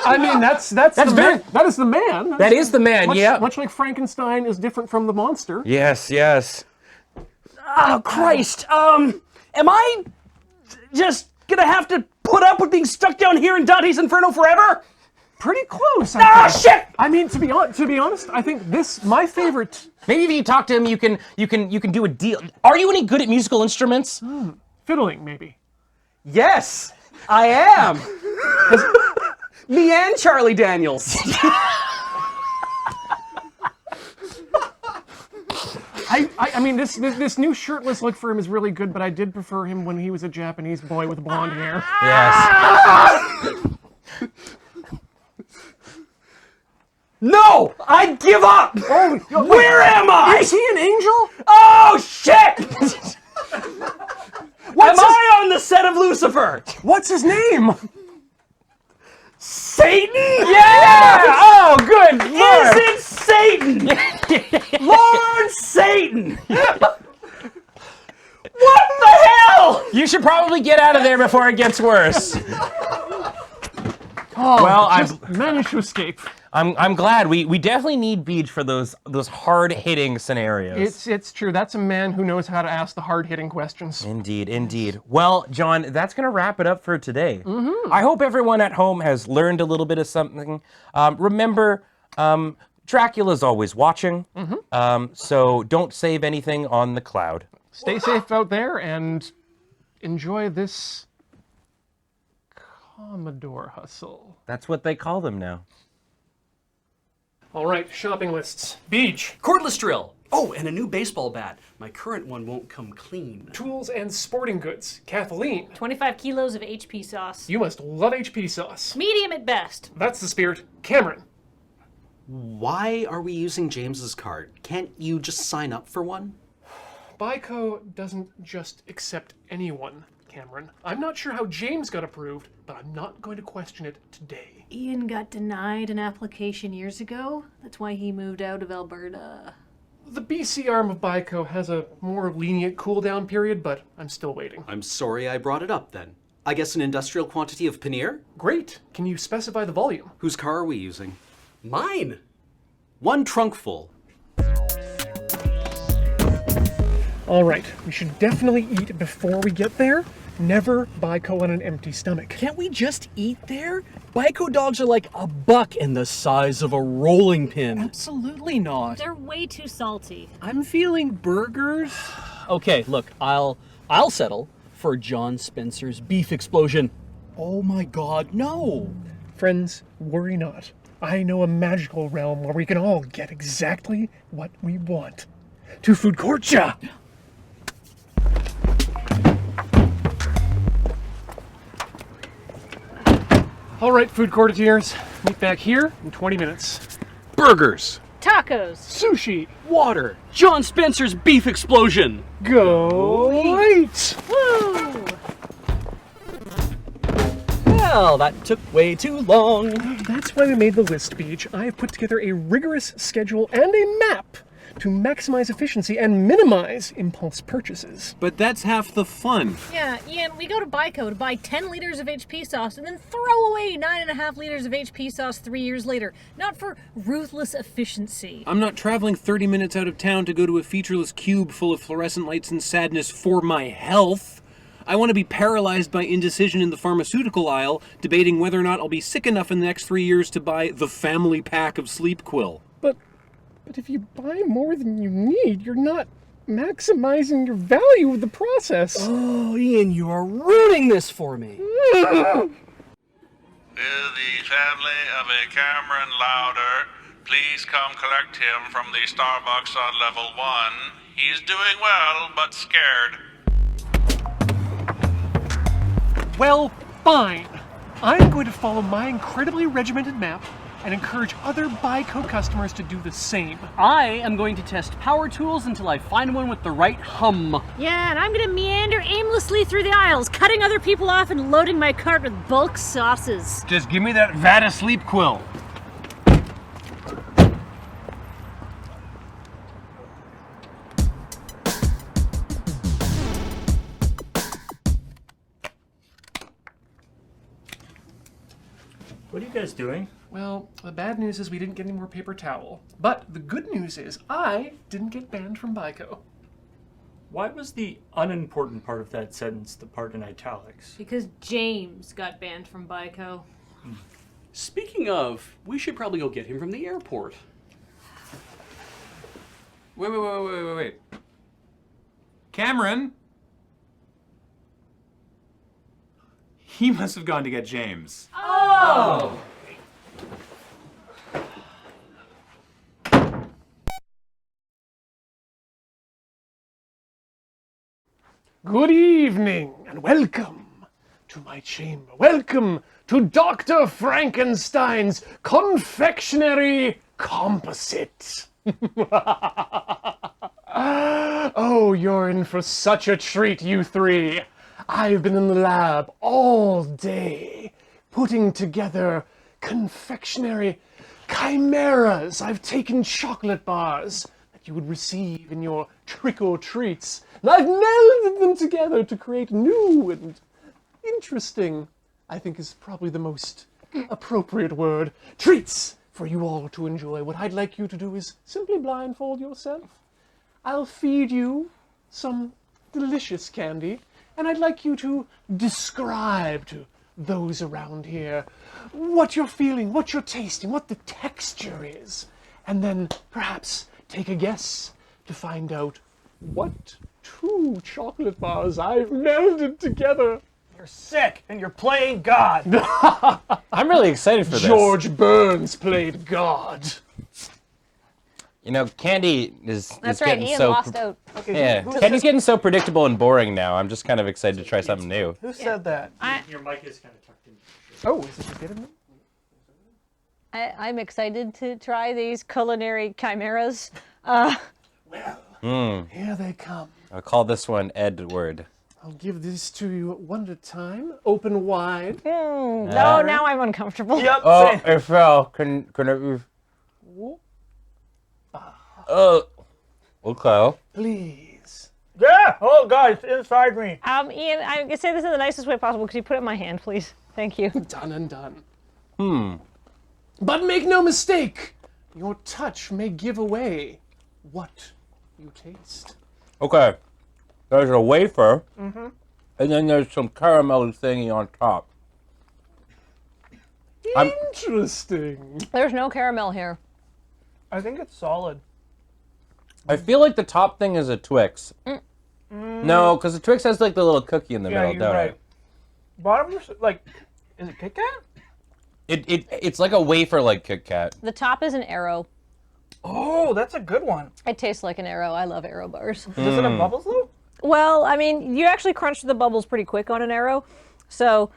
I mean, that is the man. That is the man, yeah. Much like Frankenstein is different from the monster. Yes. Oh, Christ. Am I just gonna have to put up with being stuck down here in Dante's Inferno forever? Pretty close. Ah, shit! I mean, to be honest, I think my favorite. Maybe if you talk to him, you can do a deal. Are you any good at musical instruments? Fiddling, maybe. Yes, I am. Me and Charlie Daniels. I mean, this new shirtless look for him is really good, but I did prefer him when he was a Japanese boy with blonde hair. Yes. No! I give up! Oh, where am I? Is he an angel? Oh, shit! Am I on the set of Lucifer? What's his name? Satan? Yeah! Oh, good Lord! Is it Satan? Lord Satan! What the hell? You should probably get out of there before it gets worse. Oh, well, I've managed to escape. I'm glad. We definitely need Beach for those hard-hitting scenarios. It's true. That's a man who knows how to ask the hard-hitting questions. Indeed. Well, John, that's going to wrap it up for today. I hope everyone at home has learned a little bit of something. Remember, Dracula's always watching, so don't save anything on the cloud. Stay safe out there and enjoy this Commodore hustle. That's what they call them now. All right, shopping lists. Beach. Cordless drill. Oh, and a new baseball bat. My current one won't come clean. Tools and sporting goods. Kathleen. 25 kilos of HP sauce. You must love HP sauce. Medium at best. That's the spirit. Cameron. Why are we using James's card? Can't you just sign up for one? Byco doesn't just accept anyone, Cameron. I'm not sure how James got approved, but I'm not going to question it today. Ian got denied an application years ago. That's why he moved out of Alberta. The BC arm of Byco has a more lenient cooldown period, but I'm still waiting. I'm sorry I brought it up then. I guess an industrial quantity of paneer? Great. Can you specify the volume? Whose car are we using? Mine. 1 trunk full. All right, we should definitely eat before we get there. Never Byco on an empty stomach. Can't we just eat there? Byco dogs are like $1 and the size of a rolling pin. Absolutely not. They're way too salty. I'm feeling burgers. Okay, look, I'll settle for John Spencer's beef explosion. Oh my God, no. Friends, worry not. I know a magical realm where we can all get exactly what we want. To food court, ya! All right, food courtiers, meet back here in 20 minutes. Burgers, Tacos. Sushi, Water. John Spencer's beef explosion. go eat! Woo! Well, that took way too long. That's why we made the list, Beach. I have put together a rigorous schedule and a map to maximize efficiency and minimize impulse purchases. But that's half the fun. Yeah, Ian, we go to Byco to buy 10 liters of HP sauce and then throw away 9.5 liters of HP sauce 3 years later. Not for ruthless efficiency. I'm not traveling 30 minutes out of town to go to a featureless cube full of fluorescent lights and sadness for my health. I want to be paralyzed by indecision in the pharmaceutical aisle, debating whether or not I'll be sick enough in the next 3 years to buy the family pack of Sleep Quill. But if you buy more than you need, you're not maximizing your value of the process. Oh, Ian, you are ruining this for me. Will the family of a Cameron Lauder please come collect him from the Starbucks on level 1? He's doing well, but scared. Well, fine. I'm going to follow my incredibly regimented map and encourage other Byco customers to do the same. I am going to test power tools until I find one with the right hum. Yeah, and I'm gonna meander aimlessly through the aisles, cutting other people off and loading my cart with bulk sauces. Just give me that vat of Sleep Quill. What are you guys doing? Well, the bad news is we didn't get any more paper towel. But the good news is I didn't get banned from Byco. Why was the unimportant part of that sentence the part in italics? Because James got banned from Byco. Speaking of, we should probably go get him from the airport. Wait. Cameron? He must have gone to get James. Oh! Good evening and welcome to my chamber. Welcome to Dr. Frankenstein's Confectionary Composite. Oh, you're in for such a treat, you three. I've been in the lab all day, putting together confectionery chimeras. I've taken chocolate bars that you would receive in your trick-or-treats, and I've melded them together to create new and interesting, I think is probably the most appropriate word, treats for you all to enjoy. What I'd like you to do is simply blindfold yourself. I'll feed you some delicious candy, and I'd like you to describe to those around here what you're feeling, what you're tasting, what the texture is, and then perhaps take a guess to find out what two chocolate bars I've melded together. You're sick and you're playing God. I'm really excited for this. George Burns played God. You know, candy is That's right, getting Ian so lost out. yeah, candy's getting so predictable and boring now. I'm just kind of excited to try something new. Who said that? Your mic is kind of tucked in. Oh, is it getting me? I'm excited to try these culinary chimeras. Here they come. I'll call this one Edward. I'll give this to you one at a time. Open wide. No, now I'm uncomfortable. Yep. Oh, it fell. Can it be? Oh, okay. Please. Yeah. Oh God, it's inside me. Ian, I'm gonna say this in the nicest way possible. Could you put it in my hand, please? Thank you. Done and done. But make no mistake, your touch may give away what you taste. Okay. There's a wafer, and then there's some caramel thingy on top. Interesting. There's no caramel here. I think it's solid. I feel like the top thing is a Twix. No, because the Twix has like the little cookie in the middle, you're don't right. it? Bottom, like, is it Kit Kat? It's like a wafer like Kit Kat. The top is an Arrow. Oh, that's a good one. It tastes like an Arrow. I love Arrow bars. Does it have bubbles though? Well, I mean, you actually crunch the bubbles pretty quick on an Arrow, so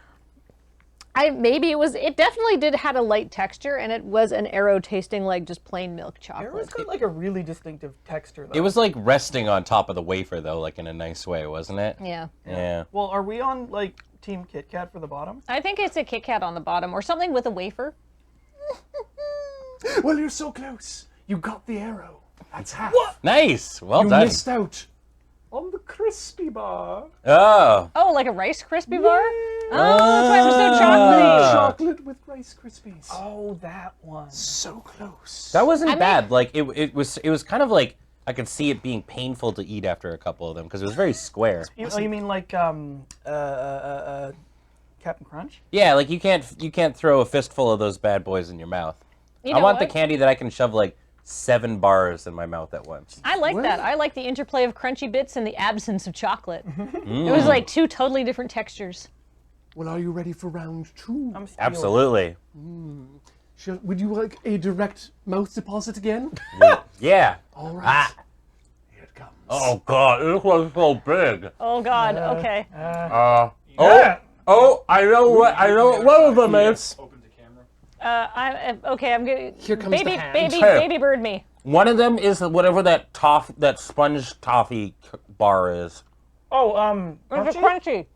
it definitely had a light texture, and it was an Arrow tasting like just plain milk chocolate. Arrow's got like a really distinctive texture though. It was like resting on top of the wafer though, like in a nice way, wasn't it? Yeah. Yeah. Well, are we on like Team Kit Kat for the bottom? I think it's a Kit Kat on the bottom, or something with a wafer. Well, you're so close. You got the Arrow. That's half. Nice. Well You done. missed out on the crispy bar. Oh. Oh, like a Rice Krispie bar? Oh, that's why it was so chocolatey. Chocolate with Rice Krispies. Oh, that one. So close. That wasn't bad. Like it was kind of like I could see it being painful to eat after a couple of them because it was very square. You mean like Captain Crunch? Yeah, like you can't throw a fistful of those bad boys in your mouth. You I know want the what? candy that I can shove like 7 bars in my mouth at once. I like that. I like the interplay of crunchy bits and the absence of chocolate. It was like 2 totally different textures. Well, are you ready for round 2? Absolutely. Would you like a direct mouth deposit again? Yeah. All right. Ah. Here it comes. Oh god, this one's so big. Oh God. Okay. I know what one of them is. I'm gonna. Here comes the hand. Baby bird me. One of them is whatever that sponge toffee bar is. Oh, It's crunchy.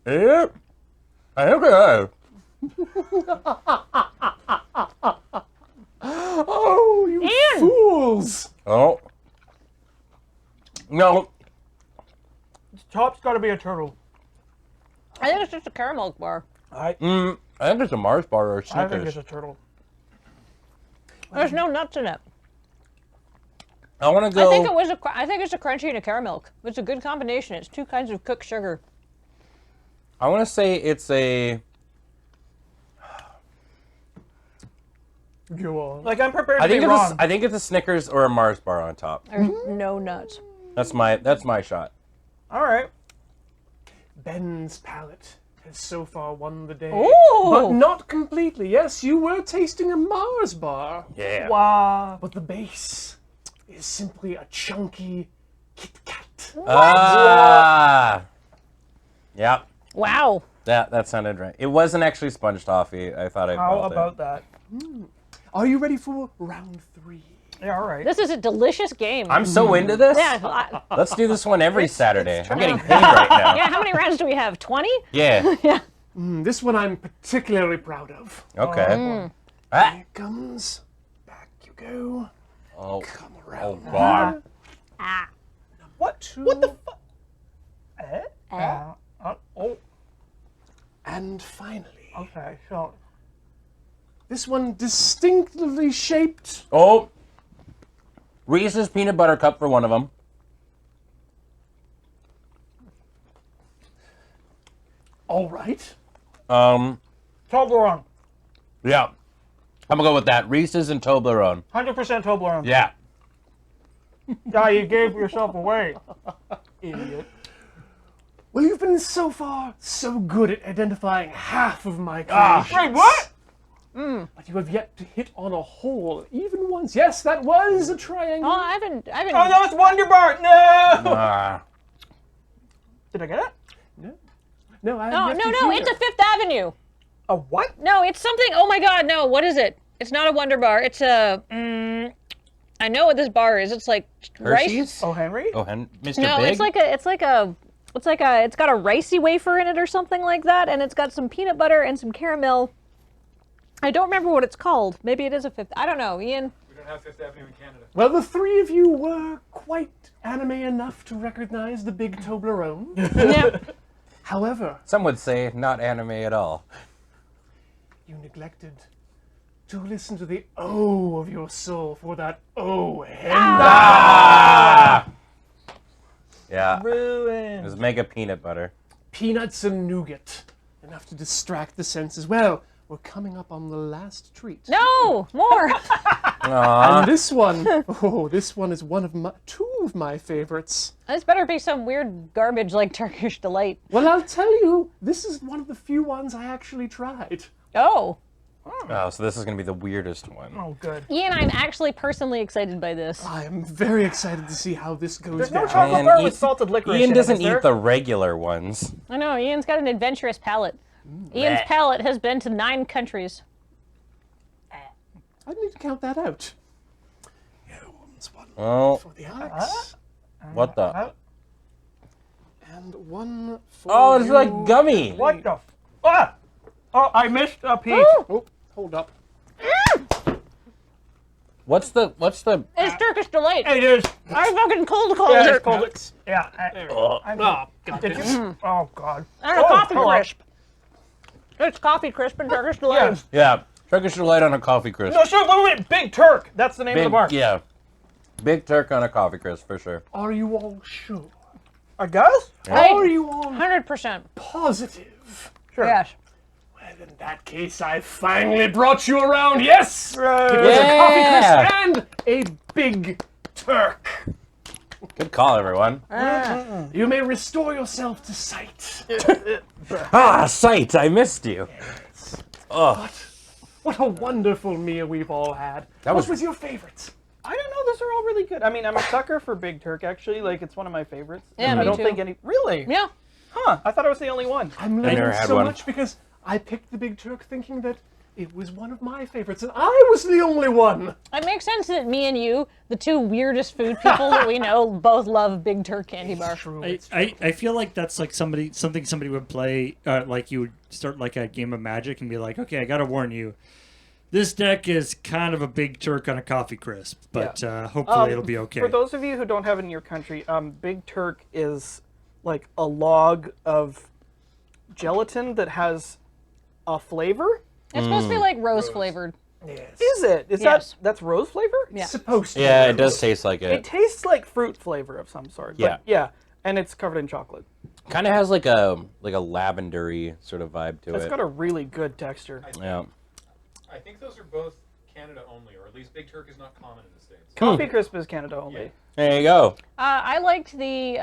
Yeah. I think it is. Oh, you Ian! fools! Oh. No. Top's got to be a turtle. I think it's just a caramel bar. I think it's a Mars bar or a I think Snickers. it's a turtle. There's no nuts in it. I want to go. I think it's a crunchy and a caramel. It's a good combination. It's 2 kinds of cooked sugar. I want to say it's a. Go on. Like I'm prepared to be wrong. I think it's a Snickers or a Mars bar on top. There's no nuts. That's my shot. All right. Ben's palate has so far won the day. Ooh! But not completely. Yes, you were tasting a Mars bar. Yeah. Wow. But the base is simply a chunky Kit Kat. Ah. Yep. Wow. That sounded right. It wasn't actually sponge toffee. I thought I How felt about it. that? Are you ready for round 3? Yeah, all right. This is a delicious game. I'm so into this. Yeah. Let's do this one every Saturday. I'm getting paid right now. Yeah. How many rounds do we have? 20? Yeah. Yeah. This one I'm particularly proud of. Okay. Ah. Here it comes. Back you go. Oh. Come Oh around. God. Ah. What? What the fuck? Oh. And finally, Okay. So. this one distinctively shaped. Oh. Reese's peanut butter cup for one of them. All right. Toblerone. Yeah. I'm gonna go with that. Reese's and Toblerone. 100% Toblerone. Yeah. Yeah, you gave yourself away. Idiot. Well, you've been so far so good at identifying half of my creations. Wait, what? But you have yet to hit on a hole even once. Yes, that was a triangle. Oh, I haven't. Oh, no, it's Wonder Bar. No. Did I get it? No, I No, have no, yet to no. hear. It's a Fifth Avenue. A what? No, it's something. Oh my God, no. What is it? It's not a Wonder Bar. It's a. I know what this bar is. It's like rice. Hershey's? Oh, Henry? Oh, Mr. No, Big? it's got a ricey wafer in it or something like that, and it's got some peanut butter and some caramel. I don't remember what it's called. Maybe it is a Fifth. I don't know, Ian. We don't have Fifth Avenue in Canada. Well, the 3 of you were quite anime enough to recognize the big Toblerone. Yeah. However, Some would say not anime at all. you neglected to listen to the O of your soul for that O hen. Ah! Yeah. Ruined. Just make a peanut butter. Peanuts and nougat. Enough to distract the senses. Well, we're coming up on the last treat. No, more. And this one, this one is two of my favorites. This better be some weird garbage like Turkish Delight. Well, I'll tell you, this is one of the few ones I actually tried. Oh. Oh, so this is going to be the weirdest one. Oh, good. Ian, I'm actually personally excited by this. I am very excited to see how this goes There's down. no chocolate bar with salted licorice Ian in it, doesn't is there? eat the regular ones. I know, Ian's got an adventurous palate. Ian's palate has been to 9 countries. I need to count that out. Here comes one Oh. for the Alex. What the? And one for Oh, it's you. like gummy. What the? Ah! Oh, I missed a piece. Oh, hold up. What's the? It's Turkish Delight. It is. I fucking cold called Yeah, it. it's cold. Yeah. Oh, God. Did you? Oh, God. And a coffee crisp. It's coffee crisp and Turkish Delight. Yeah. Yeah, Turkish Delight on a coffee crisp. No, sure, wait. Big Turk. That's the name of the bar. Yeah, Big Turk on a coffee crisp for sure. Are you all sure? I guess? Are you all 100%. positive? Sure. Yes. Well, in that case, I finally brought you around. Yes! Right. It was a coffee Yeah. crisp and a Big Turk. Good call, everyone. You may restore yourself to sight. Ah, sight! I missed you. Oh, What a wonderful meal we've all had. What was your favorite? I don't know. Those are all really good. I mean, I'm a sucker for Big Turk, actually. Like, it's one of my favorites. Yeah, I me don't too. think any... Really? Yeah. Huh. I thought I was the only one. I'm never learning had so one. much because I picked the Big Turk thinking that it was one of my favorites, and I was the only one. It makes sense that me and you, the two weirdest food people that we know, both love Big Turk candy bar. I feel like that's like something somebody would play, like you would start like a game of Magic and be like, okay, I gotta warn you, this deck is kind of a Big Turk on a coffee crisp, but hopefully it'll be okay. For those of you who don't have it in your country, Big Turk is like a log of gelatin that has a flavor. It's supposed to be like rose flavored. Yes. Is it? Is Yes. that's rose flavor? Yeah. Supposed to. yeah, it does taste like It it. tastes like fruit flavor of some sort. Yeah. But yeah, and it's covered in chocolate. Kind of has like a lavendery sort of vibe to It's it. got a really good texture. Yeah. I think those are both Canada only, or at least Big Turk is not common in the States. Coffee Crisp is Canada only. There you go. I liked the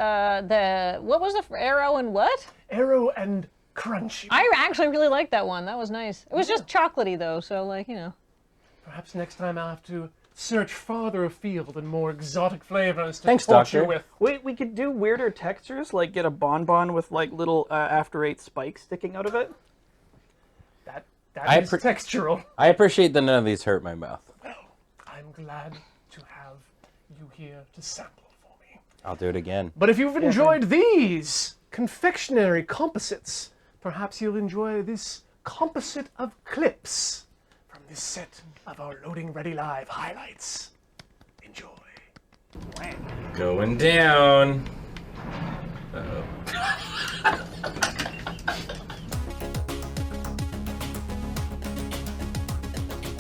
what was the arrow and what? Arrow and crunchy. I actually really liked that one. That was nice. It was just chocolatey though, so like, you know. Perhaps next time I'll have to search farther afield and more exotic flavors to Thanks, torture Doctor. with. We could do weirder textures, like get a bonbon with like little After Eight spikes sticking out of it. That is textural. I appreciate that none of these hurt my mouth. I'm glad to have you here to sample for me. I'll do it again. But if you've enjoyed these confectionery composites, perhaps you'll enjoy this composite of clips from this set of our Loading Ready Live highlights. Enjoy. Going down.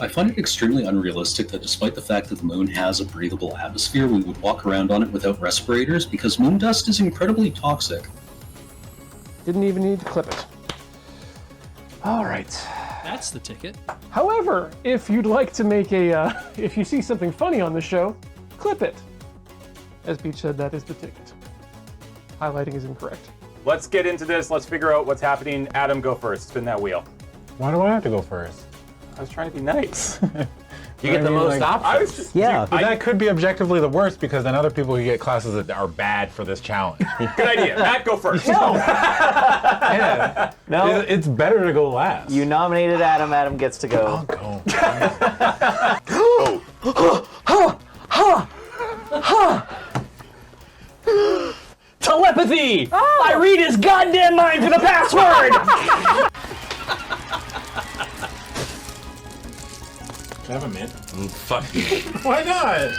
I find it extremely unrealistic that despite the fact that the moon has a breathable atmosphere, we would walk around on it without respirators because moon dust is incredibly toxic. Didn't even need to clip it. All right. That's the ticket. However, if you'd like to make a, if you see something funny on the show, clip it. As Beach said, that is the ticket. Highlighting is incorrect. Let's get into this. Let's figure out what's happening. Adam, go first. Spin that wheel. Why do I have to go first? I was trying to be nice. You get the most options. Yeah, but that could be objectively the worst because then other people could get classes that are bad for this challenge. Good idea. Matt, go first. Yeah. No. It's better to go last. You nominated Adam. Adam gets to go. Telepathy! I read his goddamn mind for the password! Can I have a mint? Fuck you. Why not?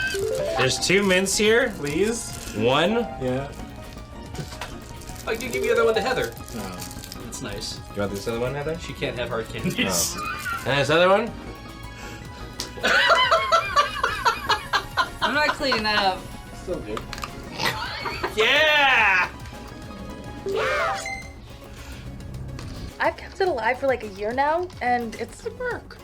There's 2 mints here. Please? 1. Yeah. I can give you the other one to Heather. That's nice. You want this other one, Heather? She can't have hard candies. Oh. And this other one? I'm not cleaning that up. Still good. Yeah! I've kept it alive for like a year now, and it's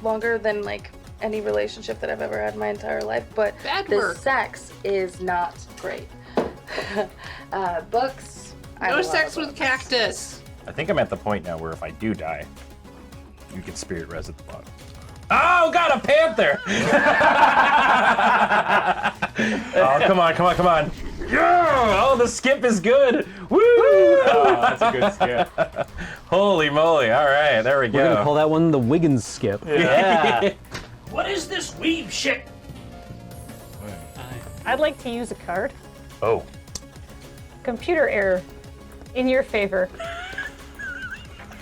longer than like any relationship that I've ever had my entire life. But the sex is not great. Books. No sex with cactus. I think I'm at the point now where if I do die, you can spirit res at the bottom. Oh, got a panther! Oh, come on, come on, come on. Yeah! Oh, the skip is good. Woo! Oh, that's a good skip. Holy moly. All right, there we go. We're going to call that one the Wiggins skip. Yeah. What is this weeb shit? I'd like to use a card. Oh. Computer error. In your favor.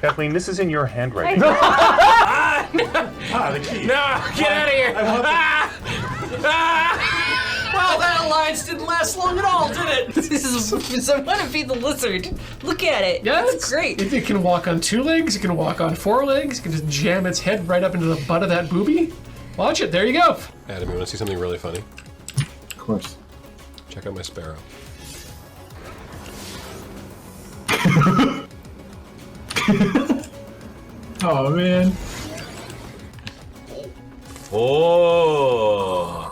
Kathleen, this is in your handwriting. The key. No, get out of here. Wow, that alliance didn't last long at all, did it? This is, I want to be the lizard. Look at it. Yeah, That's great. It can walk on 2 legs, it can walk on 4 legs, it can just jam its head right up into the butt of that booby. Watch it, there you go. Adam, you want to see something really funny? Of course. Check out my sparrow. Oh, man. Oh.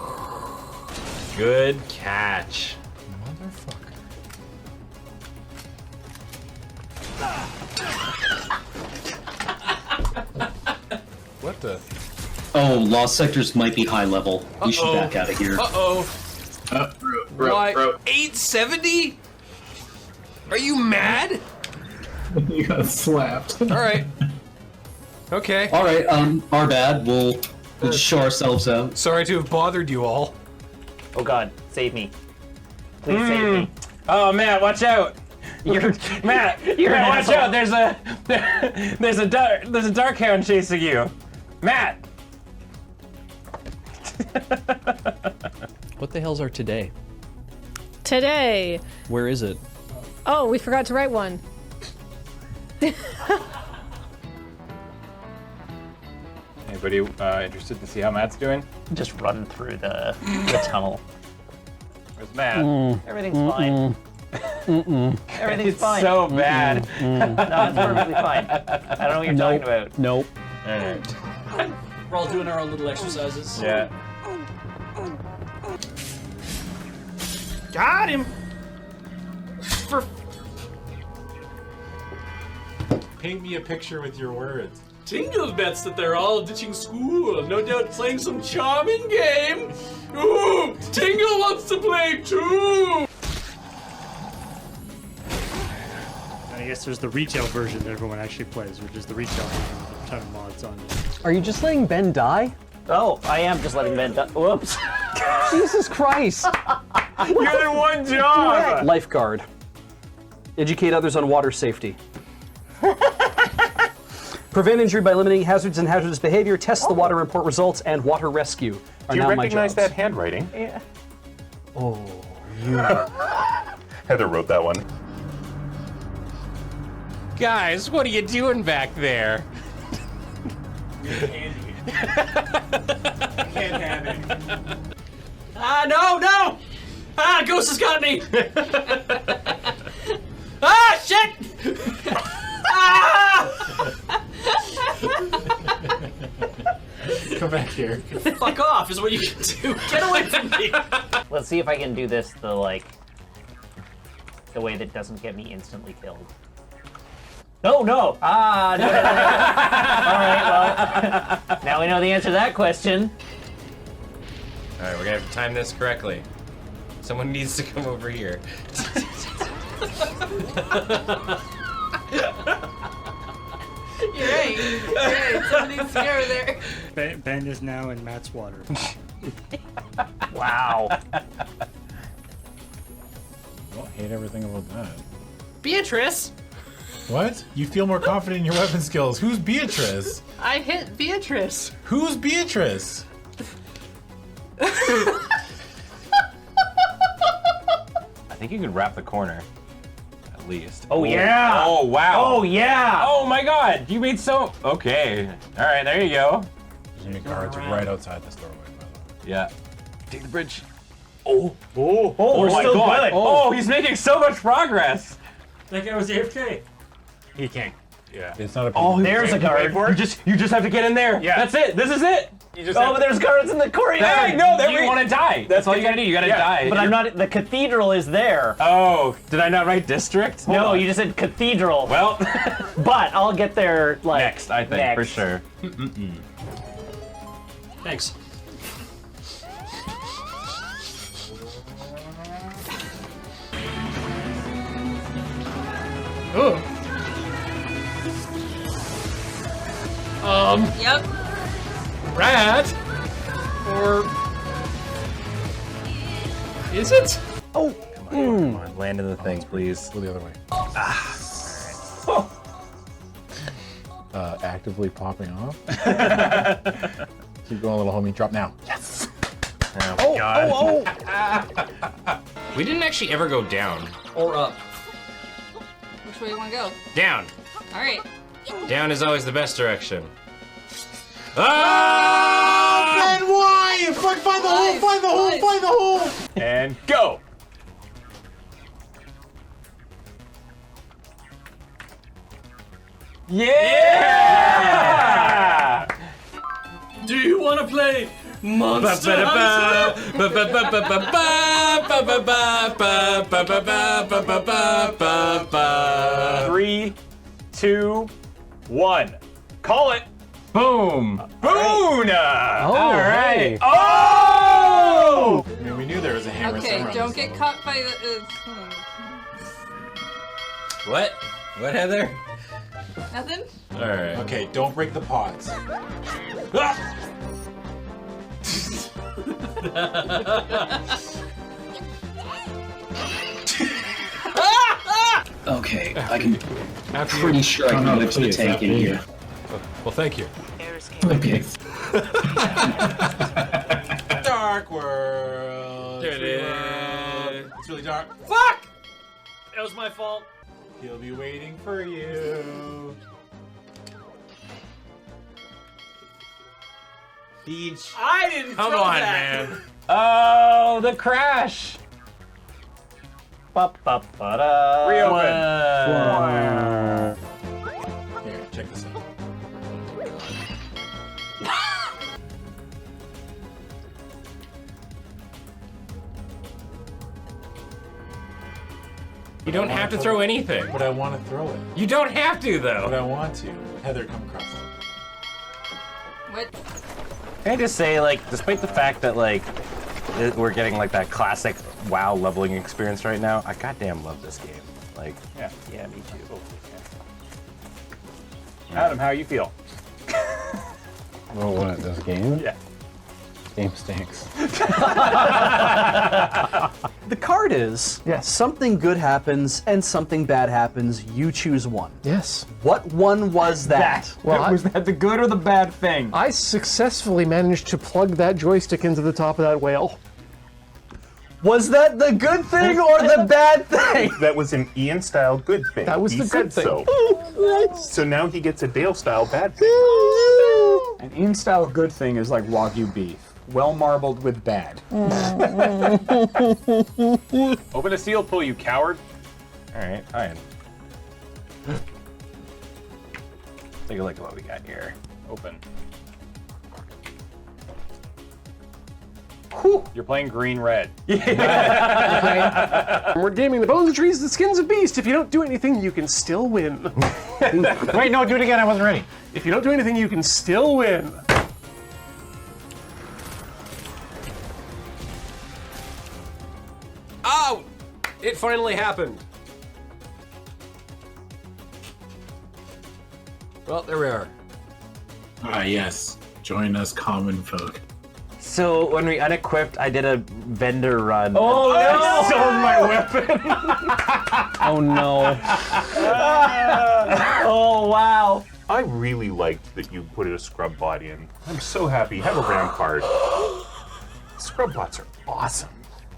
Good catch. Motherfucker. What the? Oh, lost sectors might be high level. We should back out of here. Why? 870? Are you mad? You got slapped. All right. Okay. All right, our bad. We'll show ourselves out. Sorry to have bothered you all. Oh God, save me! Please save me! Oh, Matt, watch out! Matt, watch out! There's a dark hound chasing you, Matt. What the hell's our today? Today. Where is it? Oh, we forgot to write one. Anybody interested to see how Matt's doing? Just run through the tunnel. Where's Matt? Everything's fine. Everything's It's fine. so bad. No, it's perfectly fine. I don't know what you're talking about. Nope. All right. We're all doing our own little exercises. Yeah. Got him. Paint me a picture with your words. Tingle bets that they're all ditching school, no doubt playing some charming game. Ooh, Tingle wants to play too. I guess there's the retail version that everyone actually plays, which is the retail version with a ton of mods on it. Are you just letting Ben die? Oh, I am just letting Ben die. Whoops. Jesus Christ. You had one job. Lifeguard. Educate others on water safety. Prevent injury by eliminating hazards and hazardous behavior. Test the water report results and water rescue are Do you now my recognize jobs. that handwriting? Yeah. Oh, you. Heather wrote that one. Guys, what are you doing back there? Ah, no! Ah, Ghost has got me! Ah, shit! Ah! Come back here. Fuck off is what you can do. Get away from me! Let's see if I can do this the way that doesn't get me instantly killed. No! Ah, no. All right, well, now we know the answer to that question. All right, we're gonna have to time this correctly. Someone needs to come over here. You're right. Somebody needs to go over there. Ben is now in Matt's water. Wow. I don't hate everything about that. Beatrice! What? You feel more confident in your weapon skills. Who's Beatrice? I hit Beatrice. Who's Beatrice? I think you could wrap the corner, at least. Oh, yeah! Oh, wow! Oh, yeah! Oh my god! You made so... Okay. All right, there you go. Your guard's right outside this doorway, by the way. Yeah. Take the bridge. Oh we're my still god! good. Oh, he's making so much progress! That guy was AFK. He can't Yeah. It's not a. Oh, There's a guard. You just have to get in there. Yeah. That's it. This is it. But there's guards in the courtyard. Hey, no, you want to die. That's all you gotta do. You gotta die. But I'm not. The cathedral is there. Oh, did I not write district? Hold No, on. you just said cathedral. Well, but I'll get there like next, I think, for sure. Thanks. Oh. Yep. Rat? Or is it? Oh, Come on, land in the thing, please. Go the other way. Actively popping off. Keep going, little homie. Drop now. Yes. Oh, God. We didn't actually ever go down. Or up. Which way you want to go? Down. All right. Down is always the best direction. Ah! And why? Find the hole! Find the hole! Find the hole! And go. Yeah! Do you want to play Monster Hunter? 3, 2, 1. Call it. Boom. Boona. All right. Oh! I mean, we knew there was a hammer Okay, somewhere on don't this get level. caught by the. What? What, Heather? Nothing? All right. Okay, don't break the pots. Okay, I'm pretty sure I can get to the tank in here. Well, thank you. Okay. Dark world. There it is. It's really dark. Fuck! That was my fault. He'll be waiting for you. Beach. I didn't Come throw on, that. man. Oh, the crash. Ba-ba-ba-da. Reopen. Here, check this out. You don't have to throw anything. But I want to throw it. You don't have to, though. But I want to. Heather, come across. What? Can I just say, like, despite the fact that, like, we're getting, like, that classic WoW leveling experience right now, I goddamn love this game. Like, Yeah, me too. Adam, how you feel? Oh, what? This game? Yeah. Game stinks. The card is something good happens and something bad happens. You choose one. Yes. What one was that? Well, was that the good or the bad thing? I successfully managed to plug that joystick into the top of that whale. Was that the good thing or the bad thing? That was an Ian-style good thing. That was he the said good thing. So. So now he gets a Dale-style bad thing. An Ian-style good thing is like Wagyu beef. Well marbled with bad. Open a seal pull, you coward. All right, fine. Take a look at what we got here. Open. Whew, you're playing green-red. We're gaming the bones of trees, the skins of beasts. If you don't do anything, you can still win. Wait, no, do it again. I wasn't ready. If you don't do anything, you can still win. Oh! It finally happened. Well, there we are. Ah, yes. Join us, common folk. So when we unequipped, I did a vendor run. Oh, no! I sold my weapon. Oh no. Oh wow. I really liked that you put a scrub bot in. I'm so happy. Have a rampart. Scrub bots are awesome.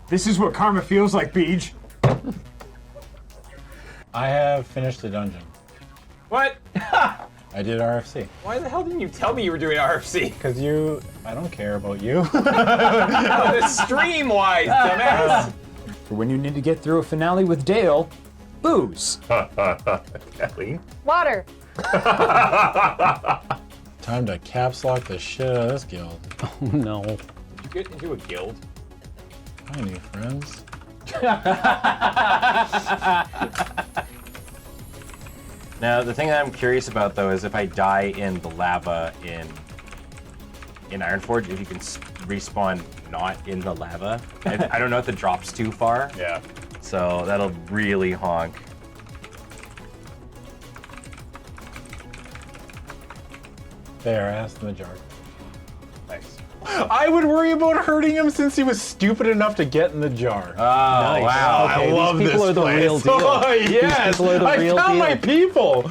This is what karma feels like, Beej. I have finished the dungeon. What? I did RFC. Why the hell didn't you tell me you were doing RFC? Because I don't care about you. No, it's stream-wise, dumbass. For when you need to get through a finale with Dale, Booze. Kathleen? Water. Time to caps lock the shit out of this guild. Oh no. Did you get into a guild? I need friends. Now, the thing that I'm curious about, though, is if I die in the lava in Ironforge, if you can respawn not in the lava. I don't know if the drop's too far. Yeah. So that'll really honk. There, ask the jar. Nice. I would worry about hurting him since he was stupid enough to get in the jar. Oh, wow. I love these this people are the place. real deal. Oh, yes. These people are the I real found deal. my people.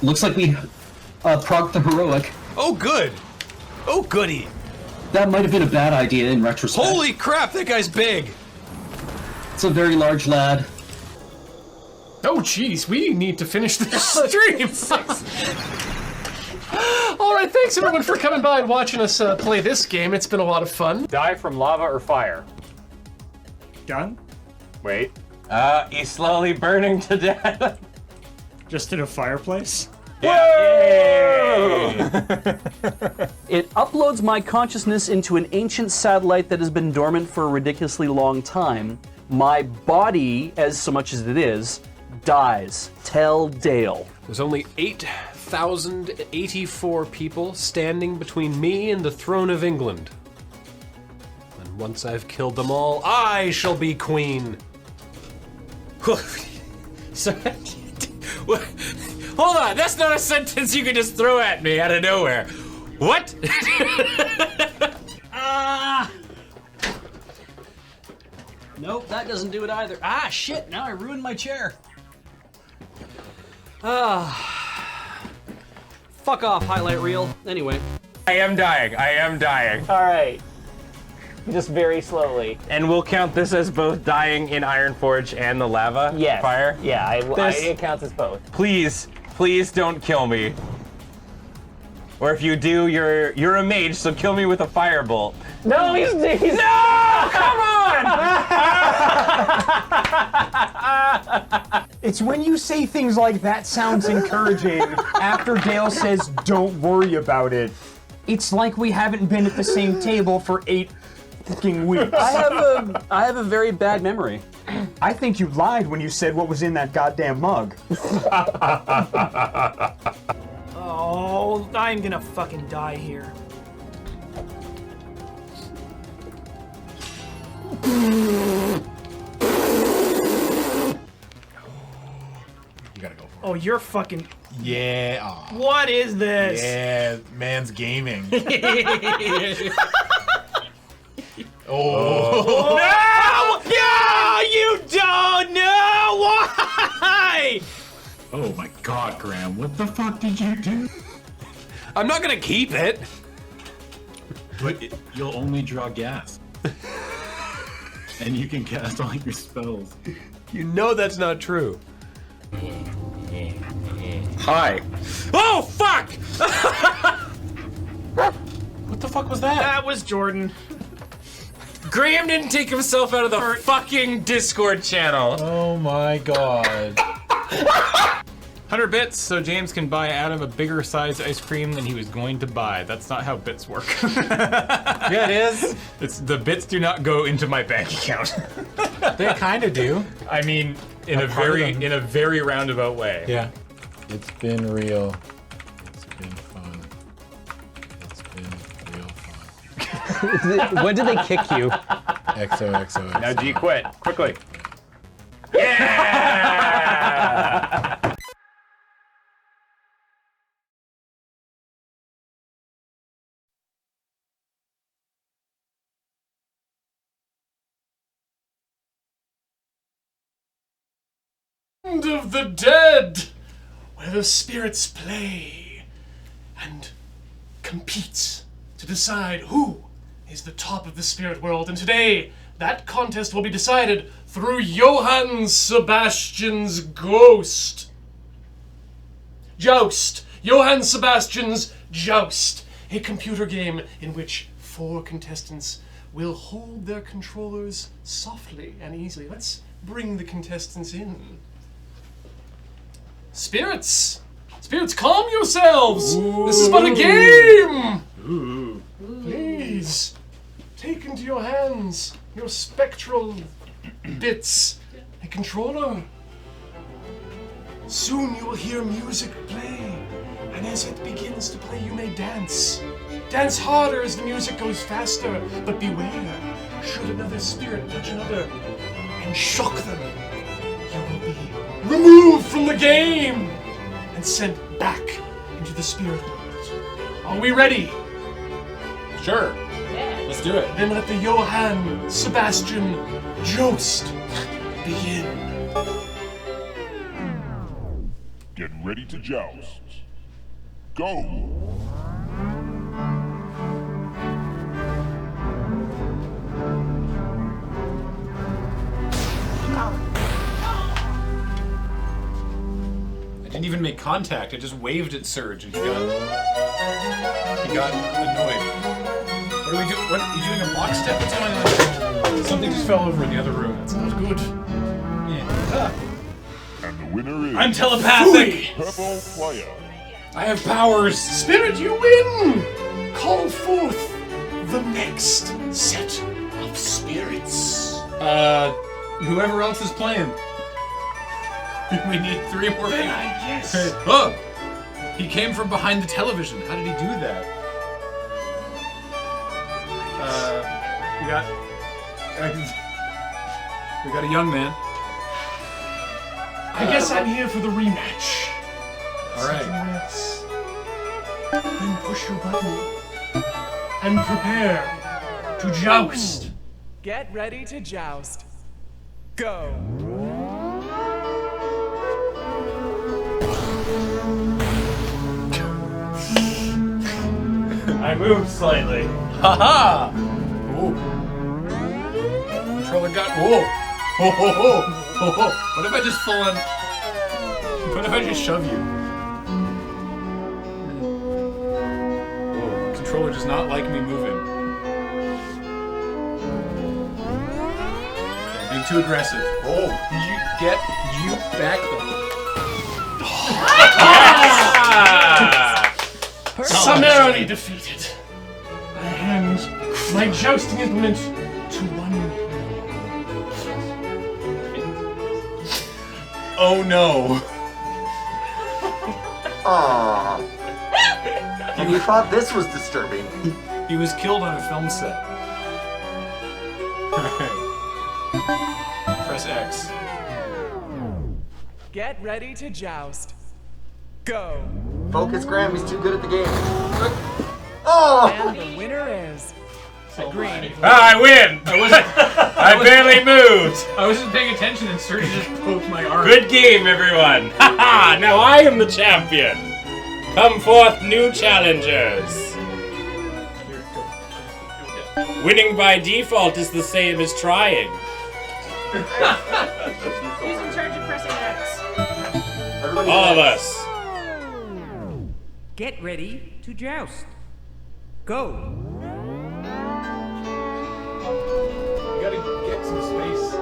Looks like we procced the heroic. Oh, good. Oh, goody. That might have been a bad idea in retrospect. Holy crap, that guy's big. It's a very large lad. Oh, jeez, we need to finish this stream. All right, thanks everyone for coming by and watching us play this game. It's been a lot of fun. Die from lava or fire? Gun? Wait. He's slowly burning to death. Just in a fireplace? Yay! It uploads my consciousness into an ancient satellite that has been dormant for a ridiculously long time. My body, as so much as it is, dies. Tell Dale. There's only 8,084 people standing between me and the throne of England. And once I've killed them all, I shall be queen. So, hold on, that's not a sentence you can just throw at me out of nowhere. What? Nope, that doesn't do it either. Ah, shit, now I ruined my chair. Fuck off, highlight reel. Anyway. I am dying. All right. Just very slowly. And we'll count this as both dying in Ironforge and the lava Yes. fire? Yeah, it counts as both. Please don't kill me. Or if you do, you're a mage, so kill me with a firebolt. No, he's No! Come on! It's when you say things like that sounds encouraging after Dale says, don't worry about it. It's like we haven't been at the same table for 8 fucking weeks. I have a very bad memory. I think you lied when you said what was in that goddamn mug. Oh, I'm gonna fucking die here. You gotta go for it. Oh, you're fucking. Yeah. Aw. What is this? Yeah, man's gaming. Oh. No! No! You don't know! Why? Oh my god, Graham, what the fuck did you do? I'm not gonna keep it. But you'll only draw gas. And you can cast all your spells. You know that's not true. Hi. Oh, fuck! What the fuck was that? That was Jordan. Graham didn't take himself out of the fucking Discord channel. Oh my god. 100 bits, so James can buy Adam a bigger size ice cream than he was going to buy. That's not how bits work. Yeah, it is. The bits do not go into my bank account. They kind of do. I mean, in a very roundabout way. Yeah. It's been real. It's been fun. It's been real fun. When did they kick you? XOXO. Now G quit, quickly. Yeah! Land of the dead, where the spirits play and compete to decide who is the top of the spirit world. And today, that contest will be decided through Johann Sebastion's Goast. Joust. Johann Sebastian's Joust. A computer game in which 4 contestants will hold their controllers softly and easily. Let's bring the contestants in. Spirits! Spirits, calm yourselves! This is but a game! Please, take into your hands your spectral bits, a controller. Soon you will hear music play, and as it begins to play, you may dance. Dance harder as the music goes faster, but beware, should another spirit touch another and shock them, you will be removed from the game and sent back into the spirit world. Are we ready? Sure. Let's do it. Then let the Johann, Sebastion, Joast begin. Get ready to joust. Go! I didn't even make contact. I just waved at Surge and he got annoyed. What are we doing? What, are you doing a box step? What's going on? Something just fell over in the other room. That sounds good. Yeah. And the winner is... I'm telepathic! Purple Flyer. I have powers! Spirit, you win! Call forth the next set of spirits. Whoever else is playing. We need 3 more people. Yes. Oh! He came from behind the television. How did he do that? We got a young man. I guess I'm here for the rematch. All right. Yes. Then push your button and prepare to joust. Get ready to joust. Go. I moved slightly. Haha! Ooh. Controller got. Whoa! Ho ho ho! Ho ho! What if I just full on? What if I just shove you? Whoa! Controller does not like me moving. Okay, being too aggressive. Oh! Did you back them? Summarily defeated. I hand my jousting implement to one. Oh no! Aww. You thought this was disturbing. He was killed on a film set. Press X. Get ready to joust. Go. Focus, Graham. He's too good at the game. Oh! And the winner is green. I win! I barely moved. I wasn't paying attention and Serge just poked my arm. Good game, everyone. Haha! Now I am the champion. Come forth, new challengers. Winning by default is the same as trying. Who's in charge of pressing X? All of us. Get ready to joust. Go. You gotta get some space.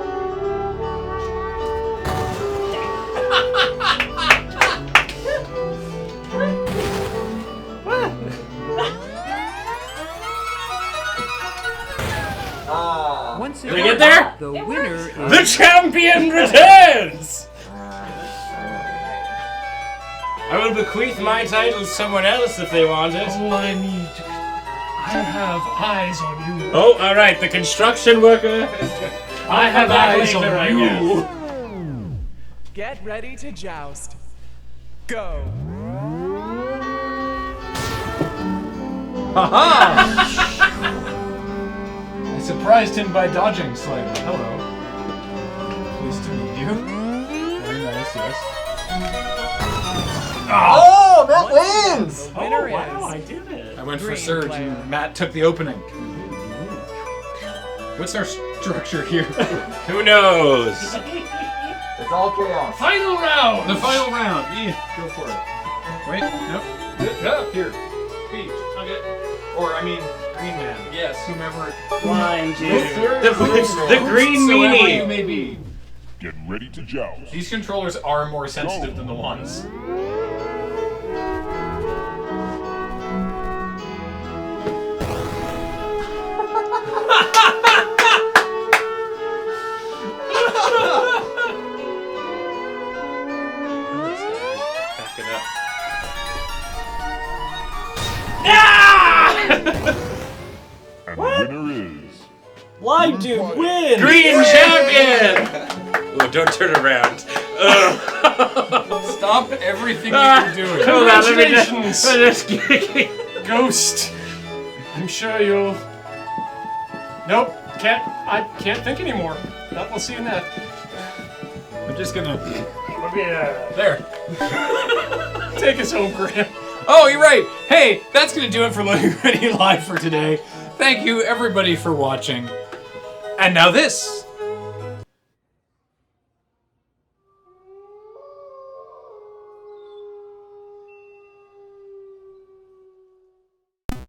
Once Did we get there? the winner is The champion returns! I will bequeath my title to someone else if they want it. All I need to... I have eyes on you. Oh, alright, the construction worker. I have eyes on you. Get ready to joust. Go. Haha! I surprised him by dodging slightly. Hello. Pleased to meet you. Very nice, yes. Oh, Matt wins! Winner wow, is I did it. I went for green Surge player. and Matt took the opening. What's our structure here? Who knows? It's all chaos. Final round. The final round. Yeah, go for it. Wait, nope. Here. Speech. Okay. Or, I mean, Green Man. Yes. Whomever. Blind The green Whosoever meanie. you may be. Get ready to joust. These controllers are more sensitive than the ones. Back it up. And the winner is Blind dude win! Green champion! Oh, don't turn around. Stop everything that you're doing. Hold on, Congratulations, Ghost. I'm sure you'll. Nope, I can't think anymore. That we'll see in that. I'm just gonna. Yeah. There. Take us home, Graham. Oh, you're right. Hey, that's gonna do it for Loading Ready Live for today. Thank you, everybody, for watching. And now this